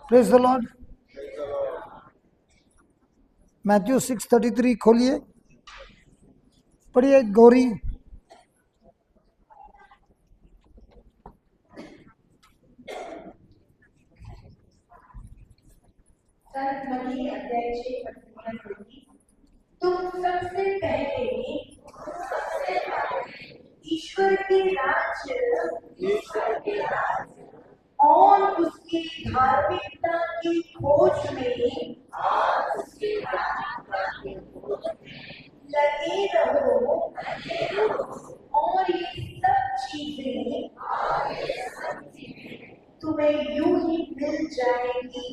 Praise the Lord. Matthew 6:33 खोलिए, पढ़िए। गौरी तुम सबसे पहले ईश्वर के राज्य और उसकी धार्मिकता की खोज में लगे रहो और ये सब चीजें तुम्हें यूं ही मिल जाएगी।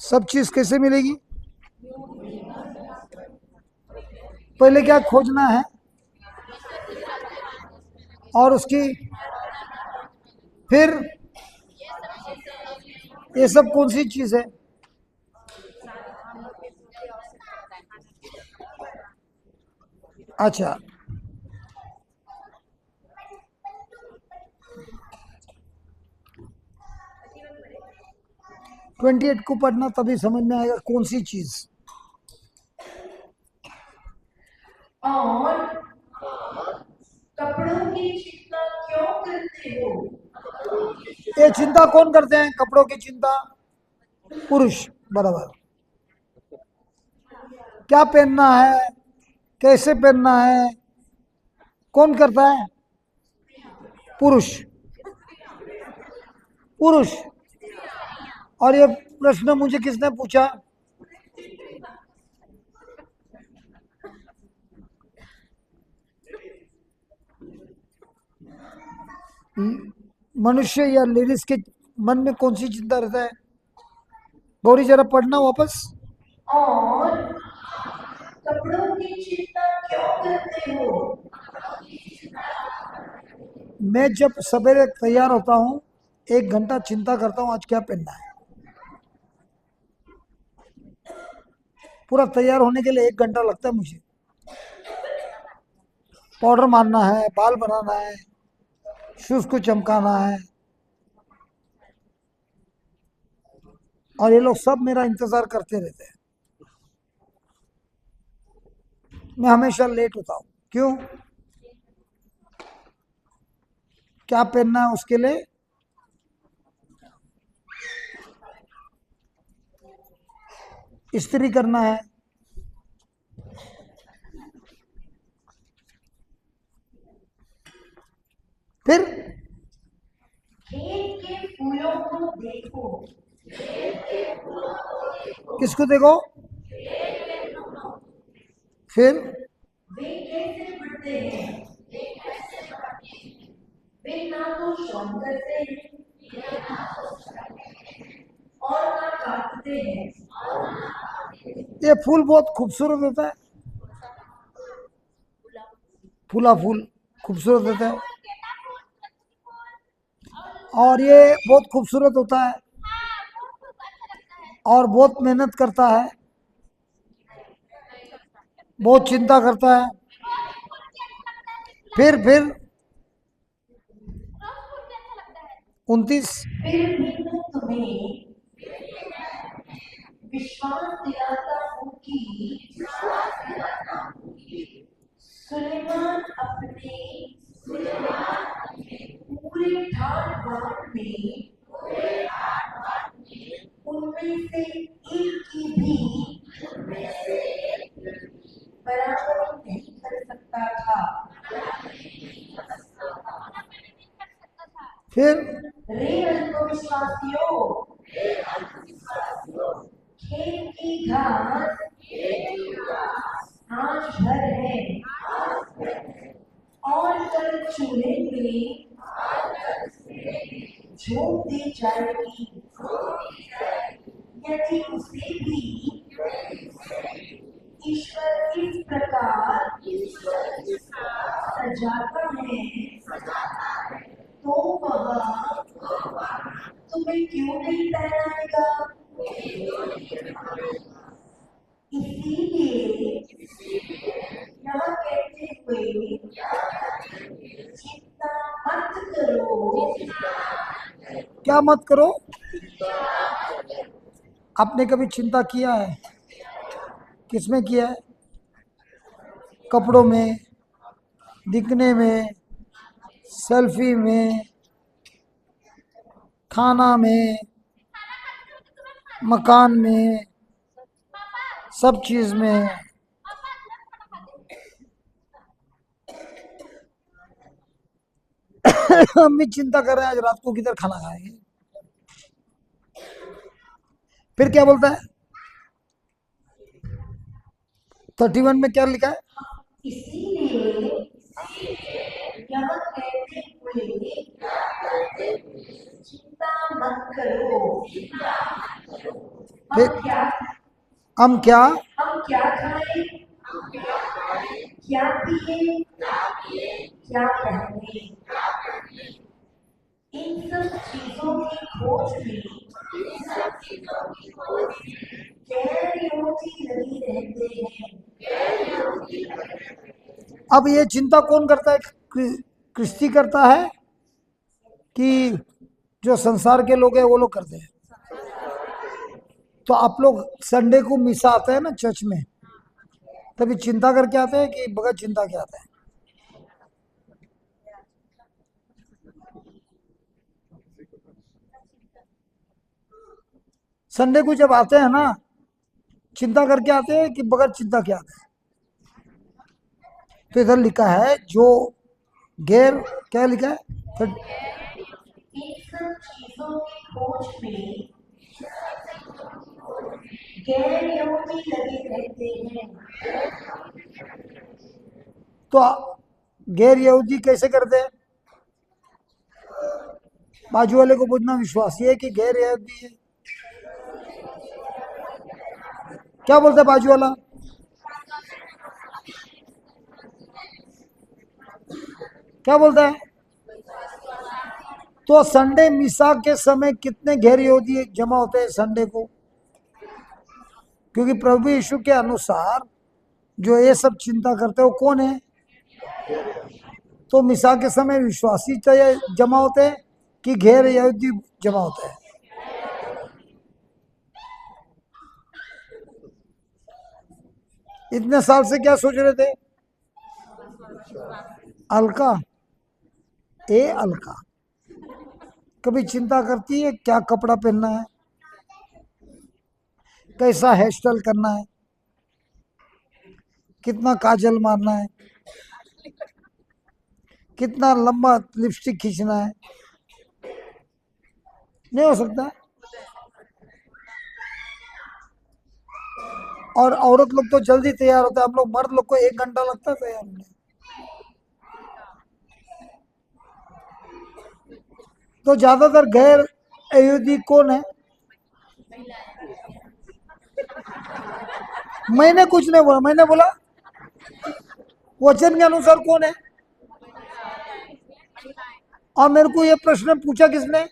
सब चीज कैसे मिलेगी? पहले क्या खोजना है और उसकी फिर ये सब कौन सी चीज है? अच्छा, ट्वेंटी एट को पढ़ना, तभी समझ में आएगा कौन सी चीज। और कपड़ों की चिंता क्यों करते हो? ये चिंता कौन करते हैं? कपड़ों की चिंता पुरुष। बराबर। क्या पहनना है, कैसे पहनना है, कौन करता है? पुरुष। पुरुष। और ये प्रश्न मुझे किसने पूछा? मनुष्य या लेडीज के मन में कौन सी चिंता रहता है? गौरी जरा पढ़ना वापस। और कपड़ों की चिंता क्यों करते हो? मैं जब सवेरे तैयार होता हूँ 1 घंटा चिंता करता हूँ आज क्या पहनना है। पूरा तैयार होने के लिए 1 घंटा लगता है मुझे। पाउडर मारना है, बाल बनाना है, शूज को चमकाना है, और ये लोग सब मेरा इंतजार करते रहते हैं। मैं हमेशा लेट होता हूँ। क्यों? क्या पहनना है उसके लिए इस्त्री करना है, फिर खेत के फूलों को देखो। किसको देखो? फिर वे कैसे बढ़ते हैं? वे ना तो शौक करते हैं और ना काटते हैं। ये फूल बहुत खूबसूरत होता है। फूला फूल खूबसूरत होता है, और ये बहुत खूबसूरत होता है और बहुत मेहनत करता है, बहुत चिंता करता है। फिर 29 फिर भी मैं तुम्हें विश्वास दिलाता हूँ कि सुलेमान अपने पूरे ठाट बाट में उनमें से एक की भी बराबरी नहीं कर सकता था। फिर रे अल्पविश्वासियों, खेत की घास आज भर है और कल चूल्हे में झोंक दी जाएगी। यदि उसे भी ईश्वर इस प्रकार सजाता है तो वह तुम्हें क्यों नहीं पहनाएगा? इसीलिए यह कहते हुए चिंता मत करो क्या मत करो। आपने कभी चिंता किया है? किसमें किया है? कपड़ों में, दिखने में, सेल्फी में, खाना में, मकान में, सब चीज में। हम भी चिंता कर रहे हैं आज रात को किधर खाना खाएंगे। फिर क्या बोलता है? 31 में क्या लिखा है? इसीलिए यह कहते हुए चिंता मत करो। फिर हम क्या हम क्या हम क्या खाएं, क्या पिए, क्या पहने, इन सब चीजों की खोज में गैर योगी लगी रहते हैं। अब ये चिंता कौन करता है? क्रिस्ती करता है कि जो संसार के लोग हैं वो लोग करते हैं? तो आप लोग संडे को मिसा आते हैं ना चर्च में, तभी चिंता करके आते हैं कि बगैर चिंता के आते हैं? संडे को जब आते हैं ना, चिंता करके आते हैं कि बगैर चिंता के आते हैं? तो इधर लिखा है जो गैर, क्या लिखा है? इन सब चीजों की खोज में गैर योगी लगे रहते हैं। तो गैर यहूदी कैसे करते हैं? बाजू वाले को पूछना विश्वासी है कि गैर यहूदी है? क्या बोलते हैं बाजू वाला? क्या बोलता है? तो संडे मिसा के समय कितने गैर यहूदी जमा होते हैं संडे को? क्योंकि प्रभु यीशु के अनुसार जो ये सब चिंता करते हैं वो कौन है? तो मिसा के समय विश्वासी जमा होते हैं कि गैर यहूदी जमा होते हैं? इतने साल से क्या सोच रहे थे? अलका, ए अलका कभी चिंता करती है क्या कपड़ा पहनना है, कैसा हेयर स्टाइल करना है, कितना काजल मारना है, कितना लंबा लिपस्टिक खींचना है? नहीं हो सकता। और औरत लोग तो जल्दी तैयार होता है, हम लोग मर्द लोग को 1 घंटा लगता है तैयार होने। तो ज्यादातर गैर यहूदी कौन है? मैंने कुछ नहीं बोला, मैंने बोला वचन के अनुसार कौन है? और मेरे को ये प्रश्न पूछा किसने?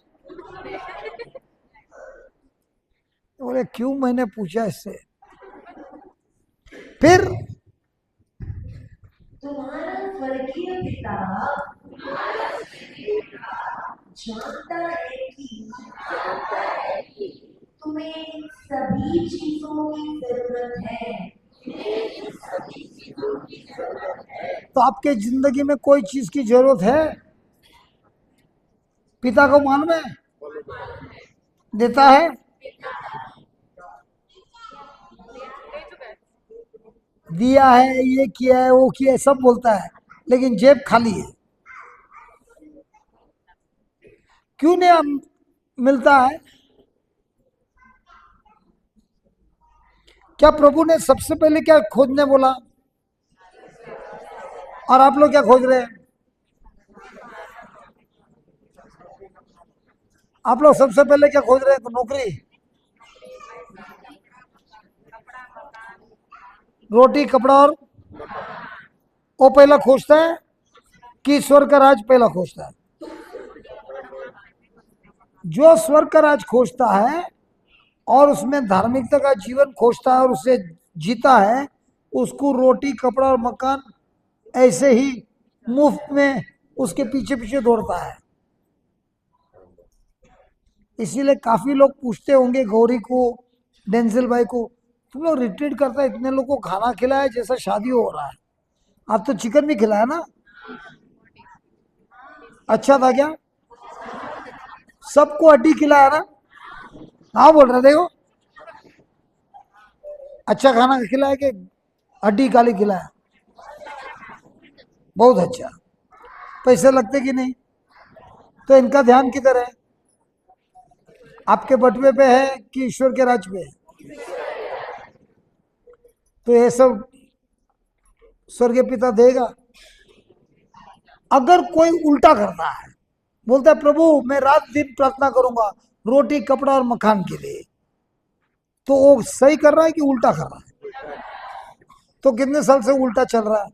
बोले क्यों मैंने पूछा इससे? फिर तुम्हारा स्वर्गीय पिता जानता है कि तुम्हें इन सभी चीजों की जरूरत है। तो आपके जिंदगी में कोई चीज की जरूरत है? पिता को मालूम है, देता है। दिया है, ये किया है, वो किया है, सब बोलता है, लेकिन जेब खाली है। क्यों नहीं मिलता है? क्या प्रभु ने सबसे पहले क्या खोजने बोला? और आप लोग क्या खोज रहे हैं? आप लोग सबसे पहले क्या खोज रहे हैं? नौकरी, रोटी, कपड़ा, और वो पहला खोजता है कि ईश्वर का राज पहला खोजता है? जो स्वर्ग का राज खोजता है और उसमें धार्मिकता का जीवन खोजता है और उसे जीता है, उसको रोटी, कपड़ा और मकान ऐसे ही मुफ्त में उसके पीछे पीछे दौड़ता है। इसीलिए काफी लोग पूछते होंगे गौरी को, डेंजिल भाई को, तुम लोग रिट्रीट करता है, इतने लोग को खाना खिलाया जैसा शादी हो रहा है, आप तो चिकन भी खिलाया ना, अच्छा था क्या? सबको हड्डी खिलाया ना? हाँ बोल रहे देखो, अच्छा खाना खिलाया कि हड्डी काली खिलाया? बहुत अच्छा। पैसे लगते कि नहीं? तो इनका ध्यान किधर है? आपके बटुए पे है कि ईश्वर के राज पे है? तो ये सब स्वर्गीय पिता देगा। अगर कोई उल्टा करता है, बोलता है प्रभु मैं रात दिन प्रार्थना करूंगा रोटी कपड़ा और मकान के लिए, तो वो सही कर रहा है कि उल्टा कर रहा है? तो कितने साल से उल्टा चल रहा है?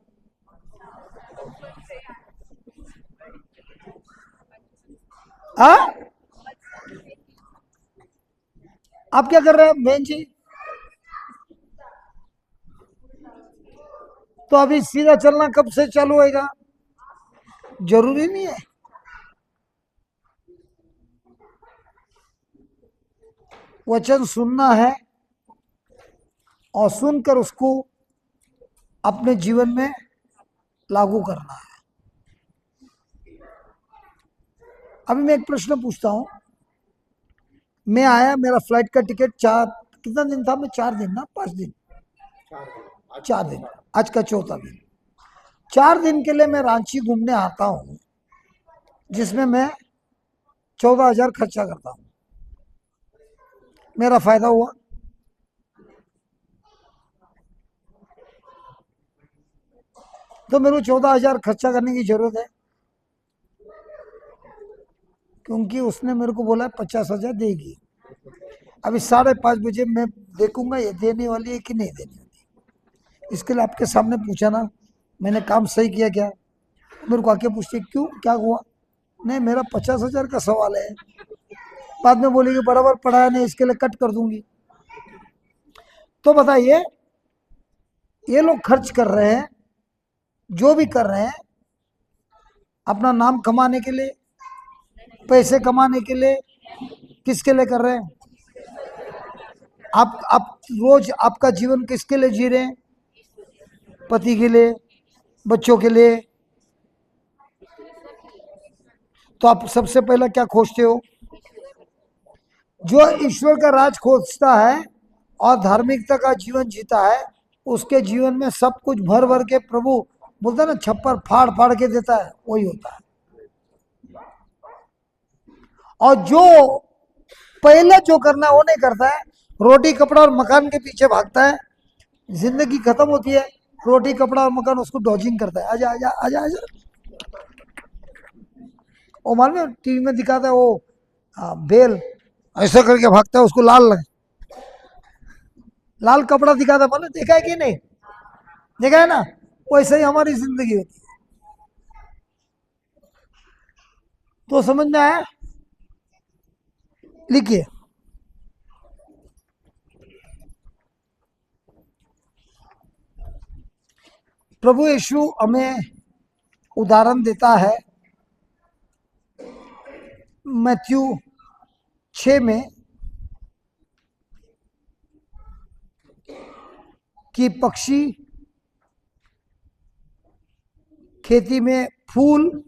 हाँ, आप क्या कर रहे हैं बहन जी? तो अभी सीधा चलना कब से चालू होएगा? जरूरी नहीं है। वचन सुनना है और सुनकर उसको अपने जीवन में लागू करना है। अभी मैं एक प्रश्न पूछता हूं। मैं आया, मेरा फ्लाइट का टिकट कितना दिन था? मैं 4 दिन ना 5 दिन? 4 दिन। आज का चौथा दिन। 4 दिन के लिए मैं रांची घूमने आता हूं, जिसमें मैं 14,000 खर्चा करता हूं। मेरा फायदा हुआ? तो मेरे को 14,000 खर्चा करने की जरूरत है, क्योंकि उसने मेरे को बोला 50,000 देगी। अभी 5:30 बजे मैं देखूंगा ये देने वाली है कि नहीं देने वाली। इसके लिए आपके सामने पूछा ना, मैंने काम सही किया क्या? मेरे को आके पूछते क्यों, क्या हुआ? नहीं, मेरा 50,000 का सवाल है। बाद में बोलेगी बराबर पढ़ाया नहीं, इसके लिए कट कर दूंगी। तो बताइए, ये लोग खर्च कर रहे हैं, जो भी कर रहे हैं, अपना नाम कमाने के लिए, पैसे कमाने के लिए, किसके लिए कर रहे हैं? आप रोज आपका जीवन किसके लिए जी रहे हैं? पति के लिए, बच्चों के लिए। तो आप सबसे पहले क्या खोजते हो? जो ईश्वर का राज खोजता है और धार्मिकता का जीवन जीता है, उसके जीवन में सब कुछ भर भर के प्रभु बोलता है ना, छप्पर फाड़ फाड़ के देता है, वही होता है। और जो पहले जो करना है वो नहीं करता है, रोटी कपड़ा और मकान के पीछे भागता है, जिंदगी खत्म होती है, रोटी कपड़ा और मकान उसको डॉजिंग करता है, आजा आजा आजा आजा। वो मालूम टीवी में दिखाता है वो, बेल ऐसा करके भागता है, उसको लाल कपड़ा दिखाता है, मालूम देखा है कि नहीं? देखा है ना? वैसे ही हमारी जिंदगी होती है। तो समझ में आया? लिखिए, प्रभु यीशु हमें उदाहरण देता है मैथ्यू 6 में कि पक्षी खेती में फूल,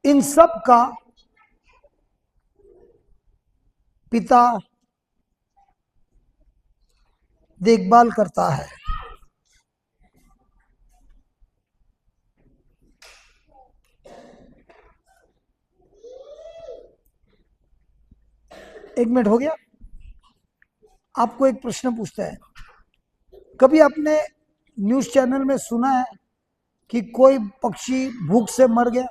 इन सब का पिता देखभाल करता है। एक मिनट हो गया। आपको एक प्रश्न पूछता है, कभी आपने न्यूज़ चैनल में सुना है कि कोई पक्षी भूख से मर गया?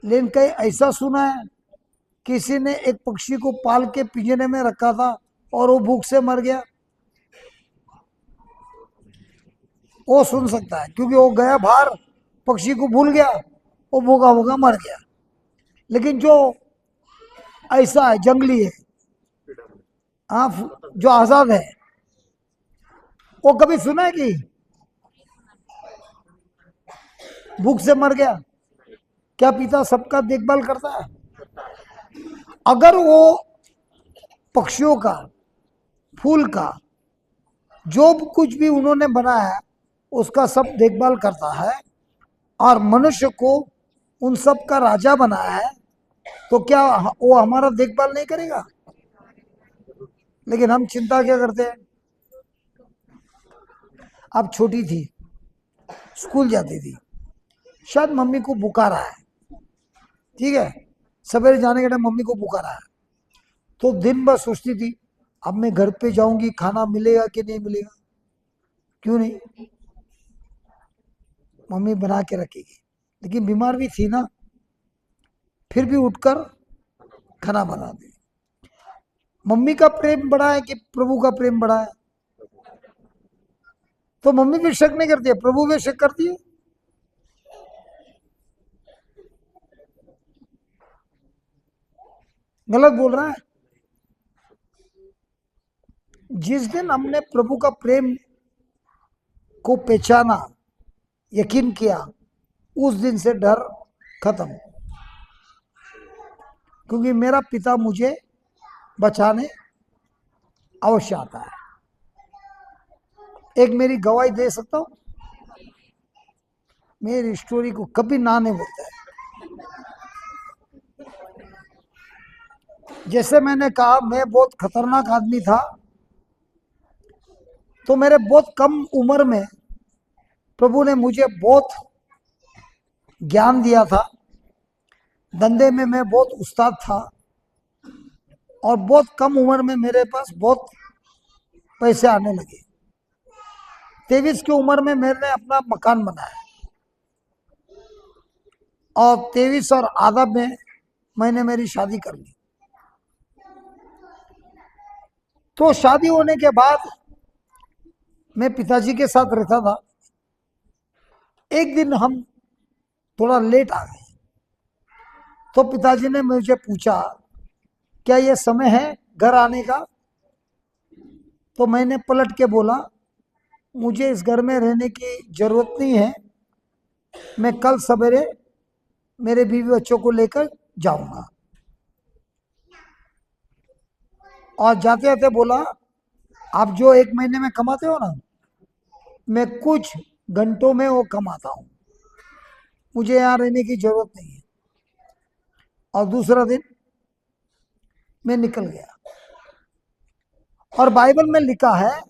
लेकिन कहीं ऐसा सुना है किसी ने एक पक्षी को पाल के पिंजरे में रखा था और वो भूख से मर गया? वो सुन सकता है, क्योंकि वो गया बाहर, पक्षी को भूल गया, वो भूखा भूखा मर गया। लेकिन जो ऐसा है, जंगली है, हाँ, जो आजाद है, वो कभी सुना है कि भूख से मर गया, क्या पिता सबका देखभाल करता है? अगर वो पक्षियों का, फूल का, जो कुछ भी उन्होंने बनाया है उसका सब देखभाल करता है, और मनुष्य को उन सब का राजा बनाया है, तो क्या वो हमारा देखभाल नहीं करेगा? लेकिन हम चिंता क्या करते हैं? अब छोटी थी, स्कूल जाती थी, शायद मम्मी को बुखार आया है, ठीक है, सवेरे जाने के टाइम मम्मी को बुखार आया, तो दिन भर सोचती थी अब मैं घर पे जाऊंगी, खाना मिलेगा कि नहीं मिलेगा। क्यों नहीं, मम्मी बना के रखेगी। लेकिन बीमार भी थी ना, फिर भी उठकर खाना बना दी। मम्मी का प्रेम बड़ा है कि प्रभु का प्रेम बड़ा है? तो मम्मी भी शक नहीं करती है, प्रभु भी शक करती है। गलत बोल रहा है? जिस दिन हमने प्रभु का प्रेम को पहचाना, यकीन किया, उस दिन से डर खत्म, क्योंकि मेरा पिता मुझे बचाने अवश्य आता है। एक मेरी गवाही दे सकता हूं, मेरी स्टोरी को कभी ना नहीं बोलता है। जैसे मैंने कहा, मैं बहुत खतरनाक आदमी था, तो मेरे बहुत कम उम्र में प्रभु ने मुझे बहुत ज्ञान दिया था। धंधे में मैं बहुत उस्ताद था, और बहुत कम उम्र में मेरे पास बहुत पैसे आने लगे। 23 की उम्र में मैंने अपना मकान बनाया, और 23 और आधा में मैंने मेरी शादी कर ली। तो शादी होने के बाद मैं पिताजी के साथ रहता था। एक दिन हम थोड़ा लेट आ गए, तो पिताजी ने मुझे पूछा, क्या यह समय है घर आने का? तो मैंने पलट के बोला, मुझे इस घर में रहने की जरूरत नहीं है, मैं कल सवेरे मेरे बीवी बच्चों को लेकर जाऊंगा। और जाते जाते बोला, आप जो 1 महीने में कमाते हो ना, मैं कुछ घंटों में वो कमाता हूं, मुझे यहाँ रहने की जरूरत नहीं है। और दूसरा दिन मैं निकल गया। और बाइबल में लिखा है,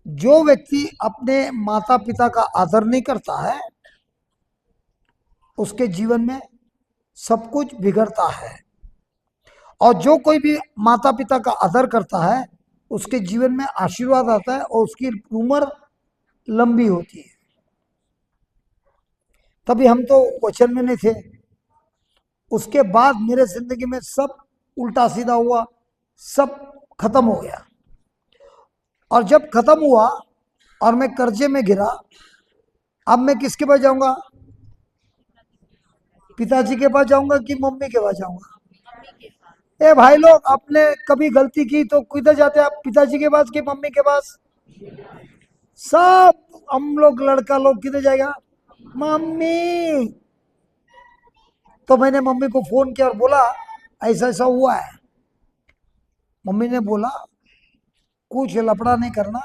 जो व्यक्ति अपने माता पिता का आदर नहीं करता है, उसके जीवन में सब कुछ बिगड़ता है, और जो कोई भी माता पिता का आदर करता है, उसके जीवन में आशीर्वाद आता है, और उसकी उम्र लंबी होती है। तभी हम तो वचन में नहीं थे। उसके बाद मेरे जिंदगी में सब उल्टा सीधा हुआ, सब खत्म हो गया। और जब खत्म हुआ और मैं कर्जे में गिरा, अब मैं किसके पास जाऊंगा? पिताजी के पास जाऊंगा कि मम्मी के पास जाऊंगा? ए भाई लोग, आपने कभी गलती की तो किधर जाते हैं आप? पिताजी के पास कि मम्मी के पास? सब हम लोग, लड़का लोग किधर जाएगा? मम्मी। तो मैंने मम्मी को फोन किया और बोला, ऐसा ऐसा हुआ है। मम्मी ने बोला, कुछ लफड़ा नहीं करना,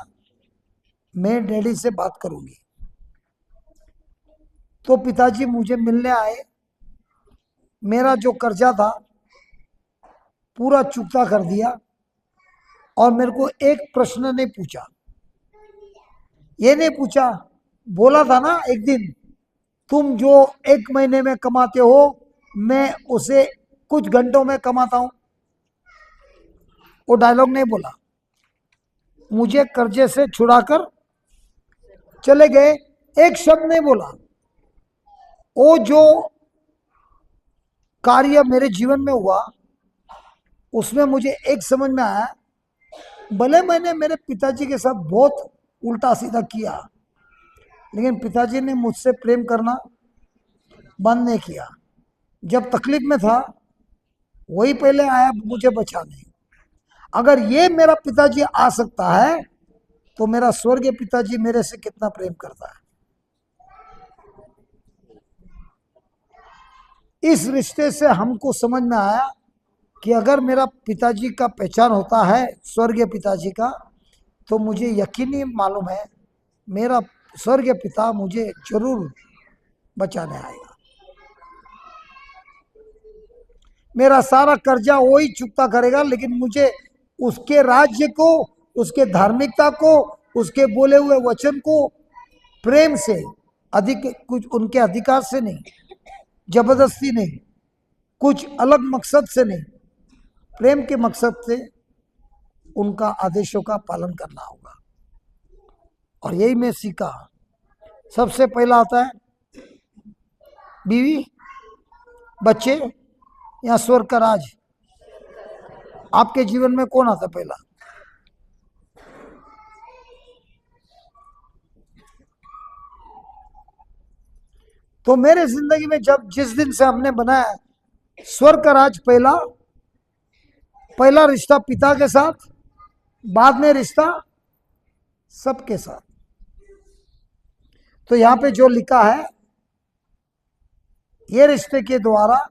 मैं डैडी से बात करूंगी। तो पिताजी मुझे मिलने आए, मेरा जो कर्जा था पूरा चुकता कर दिया, और मेरे को एक प्रश्न नहीं पूछा। ये नहीं पूछा, बोला था ना एक दिन, तुम जो 1 महीने में कमाते हो, मैं उसे कुछ घंटों में कमाता हूं। वो डायलॉग नहीं बोला, मुझे कर्जे से छुड़ाकर चले गए, एक शब्द नहीं बोला। वो जो कार्य मेरे जीवन में हुआ, उसमें मुझे एक समझ में आया, भले मैंने मेरे पिताजी के साथ बहुत उल्टा सीधा किया, लेकिन पिताजी ने मुझसे प्रेम करना बंद नहीं किया। जब तकलीफ में था, वही पहले आया मुझे बचाने। अगर ये मेरा पिताजी आ सकता है, तो मेरा स्वर्गीय पिताजी मेरे से कितना प्रेम करता है। इस रिश्ते से हमको समझ में आया कि अगर मेरा पिताजी का पहचान होता है, स्वर्गीय पिताजी का, तो मुझे यकीनी मालूम है मेरा स्वर्गीय पिता मुझे जरूर बचाने आएगा। मेरा सारा कर्जा वो ही चुकता करेगा, लेकिन मुझे उसके राज्य को, उसके धार्मिकता को, उसके बोले हुए वचन को प्रेम से, अधिक कुछ उनके अधिकार से नहीं, जबरदस्ती नहीं, कुछ अलग मकसद से नहीं, प्रेम के मकसद से उनका आदेशों का पालन करना होगा। और यही मैं सीखा। सबसे पहला आता है बीवी, बच्चे या स्वर्ग का राज। आपके जीवन में कौन आता पहला? तो मेरे जिंदगी में जब जिस दिन से हमने बनाया स्वर्ग का राज, पहला रिश्ता पिता के साथ, बाद में रिश्ता सबके साथ। तो यहां पे जो लिखा है, ये रिश्ते के द्वारा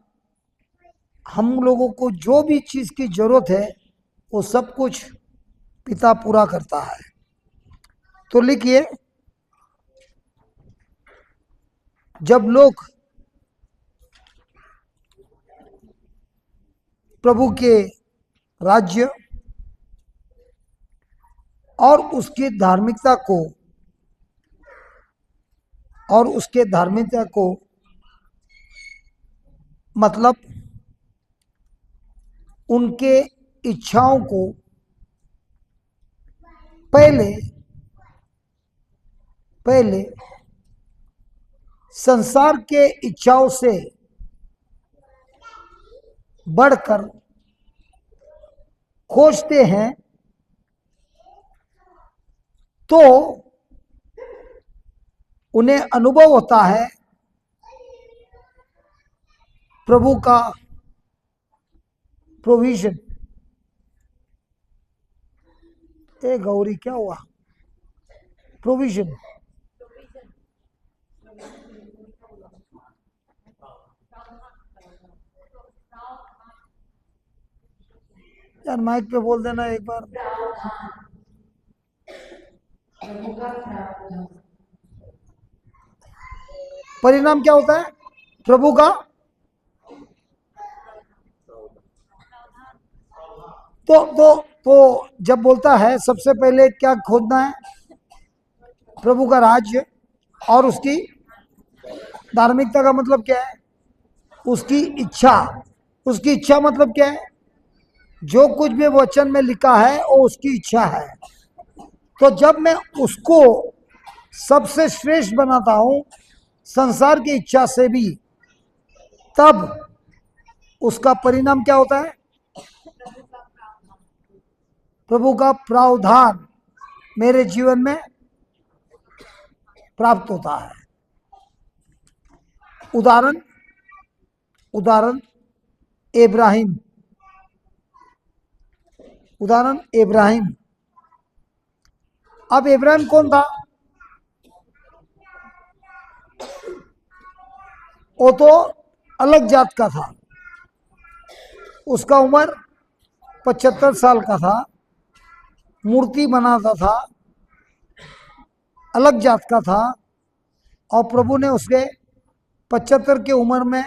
हम लोगों को जो भी चीज की जरूरत है वो सब कुछ पिता पूरा करता है। तो लिखिए, जब लोग प्रभु के राज्य और उसकी धार्मिकता को मतलब उनके इच्छाओं को पहले संसार के इच्छाओं से बढ़कर खोजते हैं, तो उन्हें अनुभव होता है प्रभु का प्रोविजन। ए गौरी, क्या हुआ? प्रोविजन। यार माइक पे बोल देना एक बार। परिणाम क्या होता है? प्रभु का तो जब बोलता है सबसे पहले क्या खोजना है? प्रभु का राज्य और उसकी धार्मिकता का मतलब क्या है? उसकी इच्छा। उसकी इच्छा मतलब क्या है? जो कुछ भी वचन में लिखा है वो उसकी इच्छा है। तो जब मैं उसको सबसे श्रेष्ठ बनाता हूं संसार की इच्छा से भी, तब उसका परिणाम क्या होता है? प्रभु का प्रावधान मेरे जीवन में प्राप्त होता है। उदाहरण इब्राहिम। अब इब्राहिम कौन था? वो तो अलग जात का था। उसका उम्र 75 साल का था, मूर्ति बनाता था, अलग जात का था। और प्रभु ने उसके 75 की उम्र में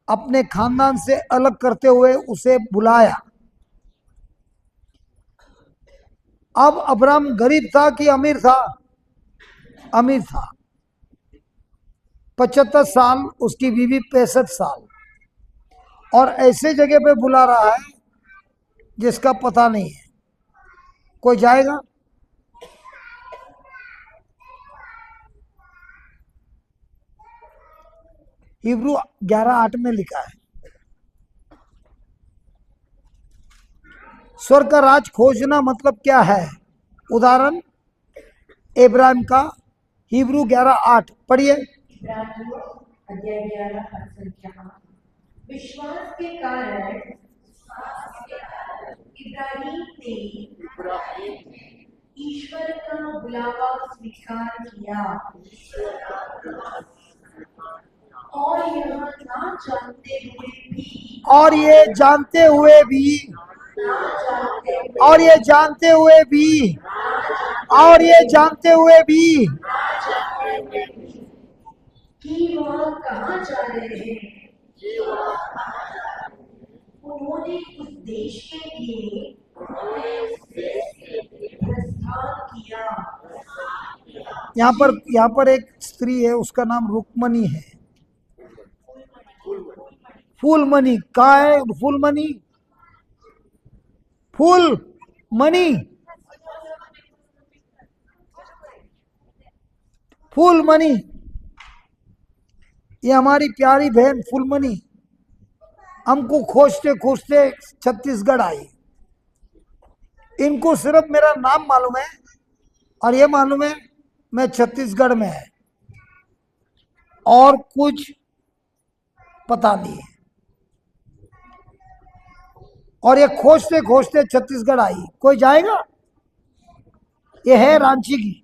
अपने खानदान से अलग करते हुए उसे बुलाया। अब अब्राहम गरीब था कि अमीर था? अमीर था। 75 साल, उसकी बीवी 65 साल, और ऐसे जगह पे बुला रहा है जिसका पता नहीं है। कोई जाएगा? हिब्रू 11:8 में लिखा है, स्वर्ग का राज खोजना मतलब क्या है? उदाहरण इब्राहिम का, हिब्रू 11:8 पढ़िए। अध्याय 11 संख्या। विश्वास के कारण इब्राहिम ने ईश्वर का बुलावा स्वीकार किया और यह ना जानते हुए भी और ये जानते हुए भी ना जानते हुए और ये जानते हुए भी और ये जानते हुए भी कि वह कहाँ जा रहे हैं, उन्होंने उस देश के लिए प्रस्थान किया। यहाँ पर एक स्त्री है, उसका नाम रुक्मणी है। फूलमणि कहाँ है? फूलमणि, फूलमणि, फूलमणि, ये हमारी प्यारी बहन फूलमणि हमको खोजते खोजते छत्तीसगढ़ आई। इनको सिर्फ मेरा नाम मालूम है और ये मालूम है मैं छत्तीसगढ़ में है, और कुछ पता नहीं है। और ये खोजते खोजते छत्तीसगढ़ आई। कोई जाएगा? ये है रांची की।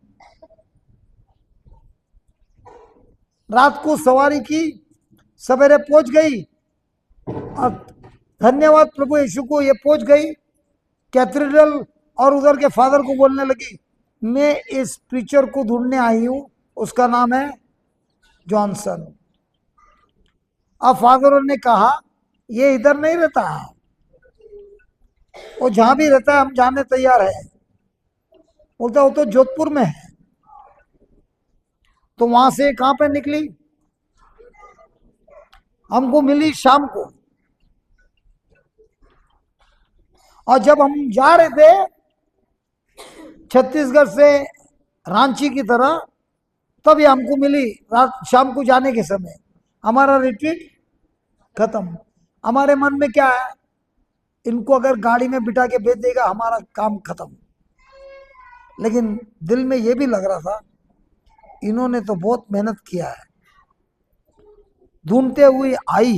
रात को सवारी की, सवेरे पहुंच गई और धन्यवाद प्रभु यीशु को, ये पहुंच गई कैथेड्रल और उधर के फादर को बोलने लगी, मैं इस प्रीचर को ढूंढने आई हूं, उसका नाम है जॉनसन। अब फादरों ने कहा ये इधर नहीं रहता है, वो जहां भी रहता है हम जाने तैयार है। बोलता वो तो जोधपुर में है। तो वहां से कहां पे निकली? हमको मिली शाम को। और जब हम जा रहे थे छत्तीसगढ़ से रांची की तरह, तब ये हमको मिली रात शाम को जाने के समय। हमारा रिट्रीट खत्म। हमारे मन में क्या है, इनको अगर गाड़ी में बिठा के भेज देगा हमारा काम खत्म। लेकिन दिल में ये भी लग रहा था इन्होंने तो बहुत मेहनत किया है, ढूंढते हुए आई,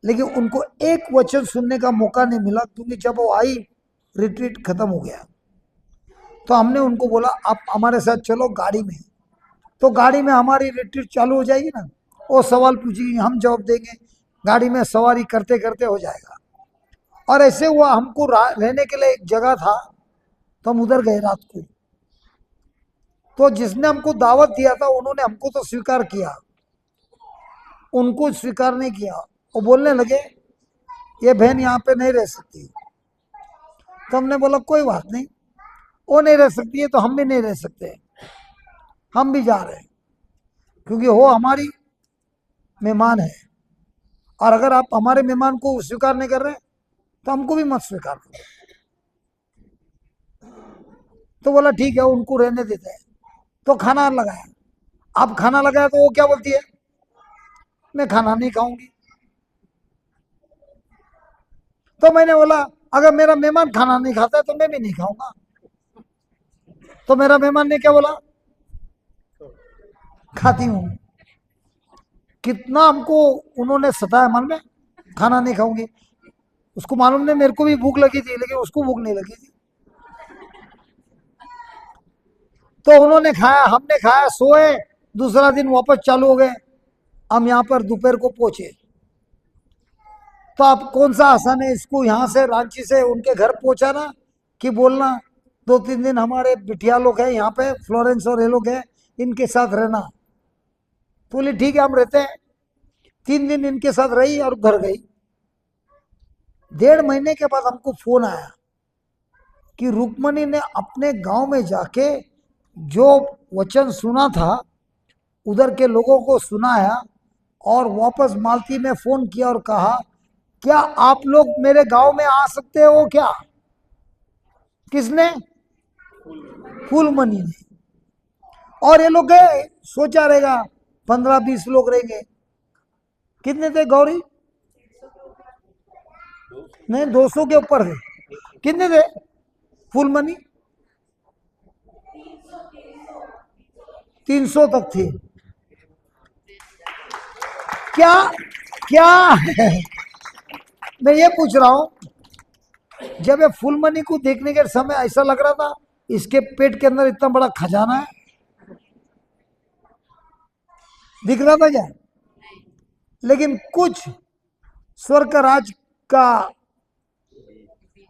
लेकिन उनको एक वचन सुनने का मौका नहीं मिला, क्योंकि जब वो आई रिट्रीट खत्म हो गया। तो हमने उनको बोला आप हमारे साथ चलो गाड़ी में। तो गाड़ी में हमारी रिट्रीट चालू हो जाएगी ना, वो सवाल पूछेगी हम जवाब देंगे, गाड़ी में सवारी करते करते हो जाएगा। और ऐसे हुआ, हमको रहने के लिए एक जगह था, तो हम उधर गए रात को। तो जिसने हमको दावत दिया था उन्होंने हमको तो स्वीकार किया, उनको स्वीकार नहीं किया। वो बोलने लगे ये बहन यहाँ पे नहीं रह सकती। तो हमने बोला कोई बात नहीं, वो नहीं रह सकती है तो हम भी नहीं रह सकते, हम भी जा रहे हैं, क्योंकि वो हमारी मेहमान है। और अगर आप हमारे मेहमान को स्वीकार नहीं कर रहे तो हमको भी मत स्वीकार करो। तो बोला ठीक है उनको रहने देते हैं। तो खाना लगाया। अब खाना लगाया तो वो क्या बोलती है, मैं खाना नहीं खाऊंगी। तो मैंने बोला अगर मेरा मेहमान खाना नहीं खाता है तो मैं भी नहीं खाऊंगा। तो मेरा मेहमान ने क्या बोला, खाती हूं। कितना हमको उन्होंने सताया मन में, खाना नहीं खाऊंगी। उसको मालूम नहीं मेरे को भी भूख लगी थी, लेकिन उसको भूख नहीं लगी थी। तो उन्होंने खाया, हमने खाया, सोए। दूसरा दिन वापस चालू हो गए। हम यहाँ पर दोपहर को पहुंचे। तो अब कौन सा आसान है इसको यहाँ से रांची से उनके घर पहुंचाना कि बोलना 2-3 दिन हमारे बिटिया लोग हैं यहाँ पे, फ्लोरेंस और ये लोग हैं, इनके साथ रहना। तो बोले ठीक है हम रहते हैं। 3 दिन इनके साथ रही और घर गई। 1.5 महीने के बाद हमको फोन आया कि रुक्मणी ने अपने गांव में जाके जो वचन सुना था उधर के लोगों को सुनाया, और वापस मालती में फोन किया और कहा क्या आप लोग मेरे गांव में आ सकते हो क्या? किसने? फूलमणि ने। और ये लोग गए, सोचा रहेगा 15-20 लोग रहेंगे। कितने थे गौरी? नहीं 200 के ऊपर थे। कितने थे फूलमणि? 300 तक थे। क्या क्या मैं ये पूछ रहा हूं, जब ये फूलमणि को देखने के समय ऐसा लग रहा था इसके पेट के अंदर इतना बड़ा खजाना है, दिख रहा था क्या? लेकिन कुछ स्वर्ग का राज का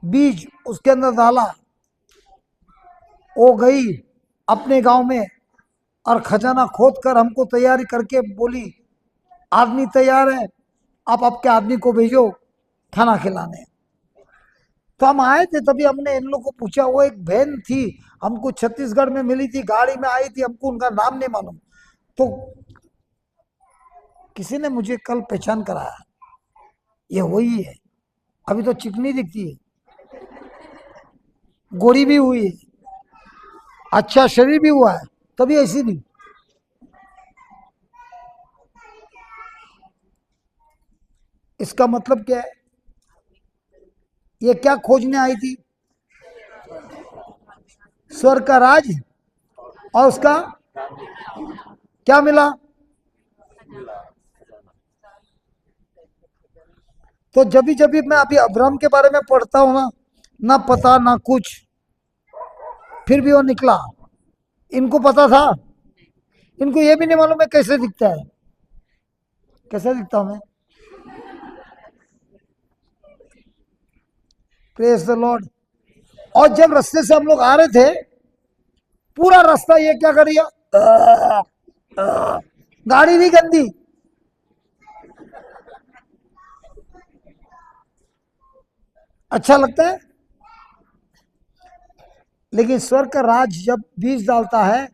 बीज उसके अंदर डाला, वो गई अपने गांव में और खजाना खोद कर हमको तैयारी करके बोली, आदमी तैयार है, आप आपके आदमी को भेजो खाना खिलाने। तो हम आए थे, तभी हमने इन लोग को पूछा, वो एक बहन थी हमको छत्तीसगढ़ में मिली थी, गाड़ी में आई थी, हमको उनका नाम नहीं मालूम। तो किसी ने मुझे कल पहचान कराया, ये वही है। अभी तो चिकनी दिखती है, गोरी भी हुई है, अच्छा शरीर भी हुआ है, तभी ऐसी नहीं। इसका मतलब क्या है? ये क्या खोजने आई थी? स्वर्ग का राज, और उसका क्या मिला? तो जब भी मैं अभी अब्राहम के बारे में पढ़ता हूं ना पता ना कुछ, फिर भी वो निकला। इनको पता था? इनको ये भी नहीं मालूम है कैसे दिखता है, कैसे दिखता हूं मैं। Praise the Lord. और जब रास्ते से हम लोग आ रहे थे, पूरा रास्ता ये क्या करिए, गाड़ी भी गंदी। अच्छा लगता है, लेकिन स्वर्ग का राज जब बीज डालता है,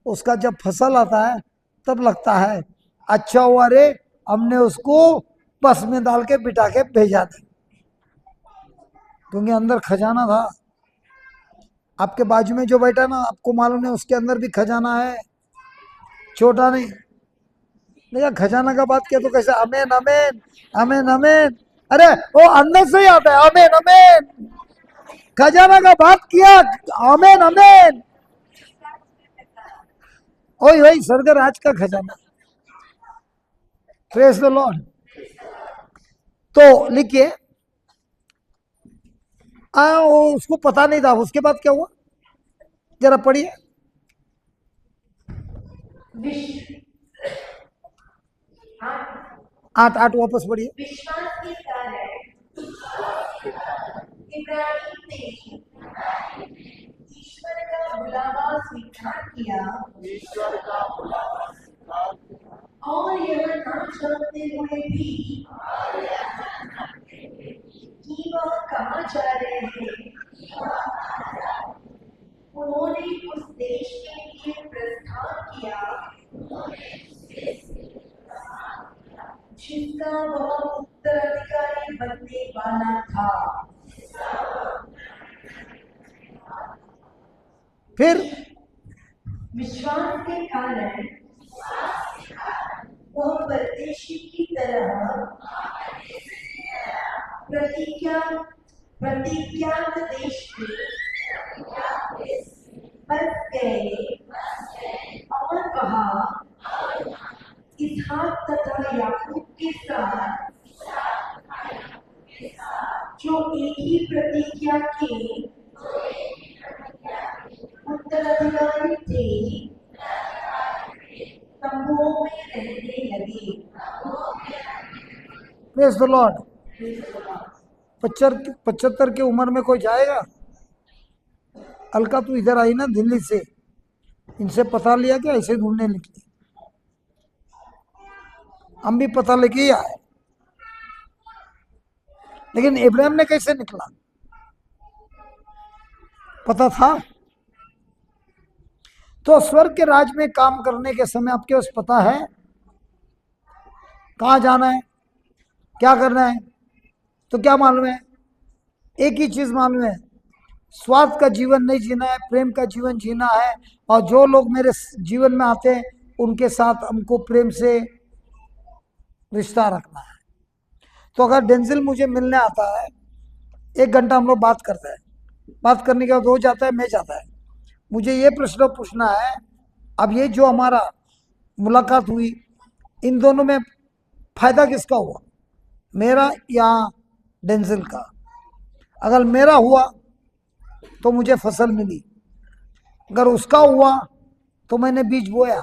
उसका जब फसल आता है, तब लगता है अच्छा हुआ रे, हमने उसको बस में डाल के बिठा के भेजा था, क्योंकि अंदर खजाना था। आपके बाजू में जो बैठा ना, आपको मालूम है उसके अंदर भी खजाना है, छोटा नहीं। देखा, खजाना का बात किया तो कैसे अमेन अमेन अमेन अमेन, अरे वो अंदर से ही आता है, अमेन अमेन। खजाना का बात किया, अमेन अमेन। वही वही स्वर्ग राज का खजाना। Praise the Lord. तो लिखिए, वो उसको पता नहीं था, उसके बाद क्या हुआ जरा पढ़िए। विश्व आठ आठ वापस पढ़िए। विश्वास के कारण इब्राहिम ने ईश्वर का बुलावा स्वीकार किया, और यह ना जानते हुए भी कि वह कहाँ जा रहे थे, उन्होंने उस देश के लिए प्रस्थान किया जिसका वह उत्तराधिकारी बनने वाला था। फिर विश्वास के कारण वह परदेशी की तरह प्रतिज्ञात देश में बस गए, और वहाँ इसहाक तथा याकूब के साथ, जो एक ही प्रतिज्ञा के उत्तराधिकारी थे, तंबुओं में रहने लगे। Praise the Lord. 75 की उम्र में कोई जाएगा? अलका तू इधर आई ना दिल्ली से, इनसे पता लिया कि ऐसे ढूंढने निकली? हम भी पता लेके ही आए, लेकिन इब्राहिम ने कैसे निकला? पता था। तो स्वर्ग के राज में काम करने के समय आपके पास पता है कहाँ जाना है, क्या करना है। तो क्या मालूम है? एक ही चीज मालूम है, स्वार्थ का जीवन नहीं जीना है, प्रेम का जीवन जीना है। और जो लोग मेरे जीवन में आते हैं, उनके साथ हमको प्रेम से रिश्ता रखना है। तो अगर डेंजिल मुझे मिलने आता है, 1 घंटा हम लोग बात करते हैं, बात करने के बाद वो जाता है, मैं जाता है, मुझे ये प्रश्न पूछना है, अब ये जो हमारा मुलाकात हुई, इन दोनों में फायदा किसका हुआ, मेरा या डेंजिल का? अगर मेरा हुआ तो मुझे फसल मिली, अगर उसका हुआ तो मैंने बीज बोया।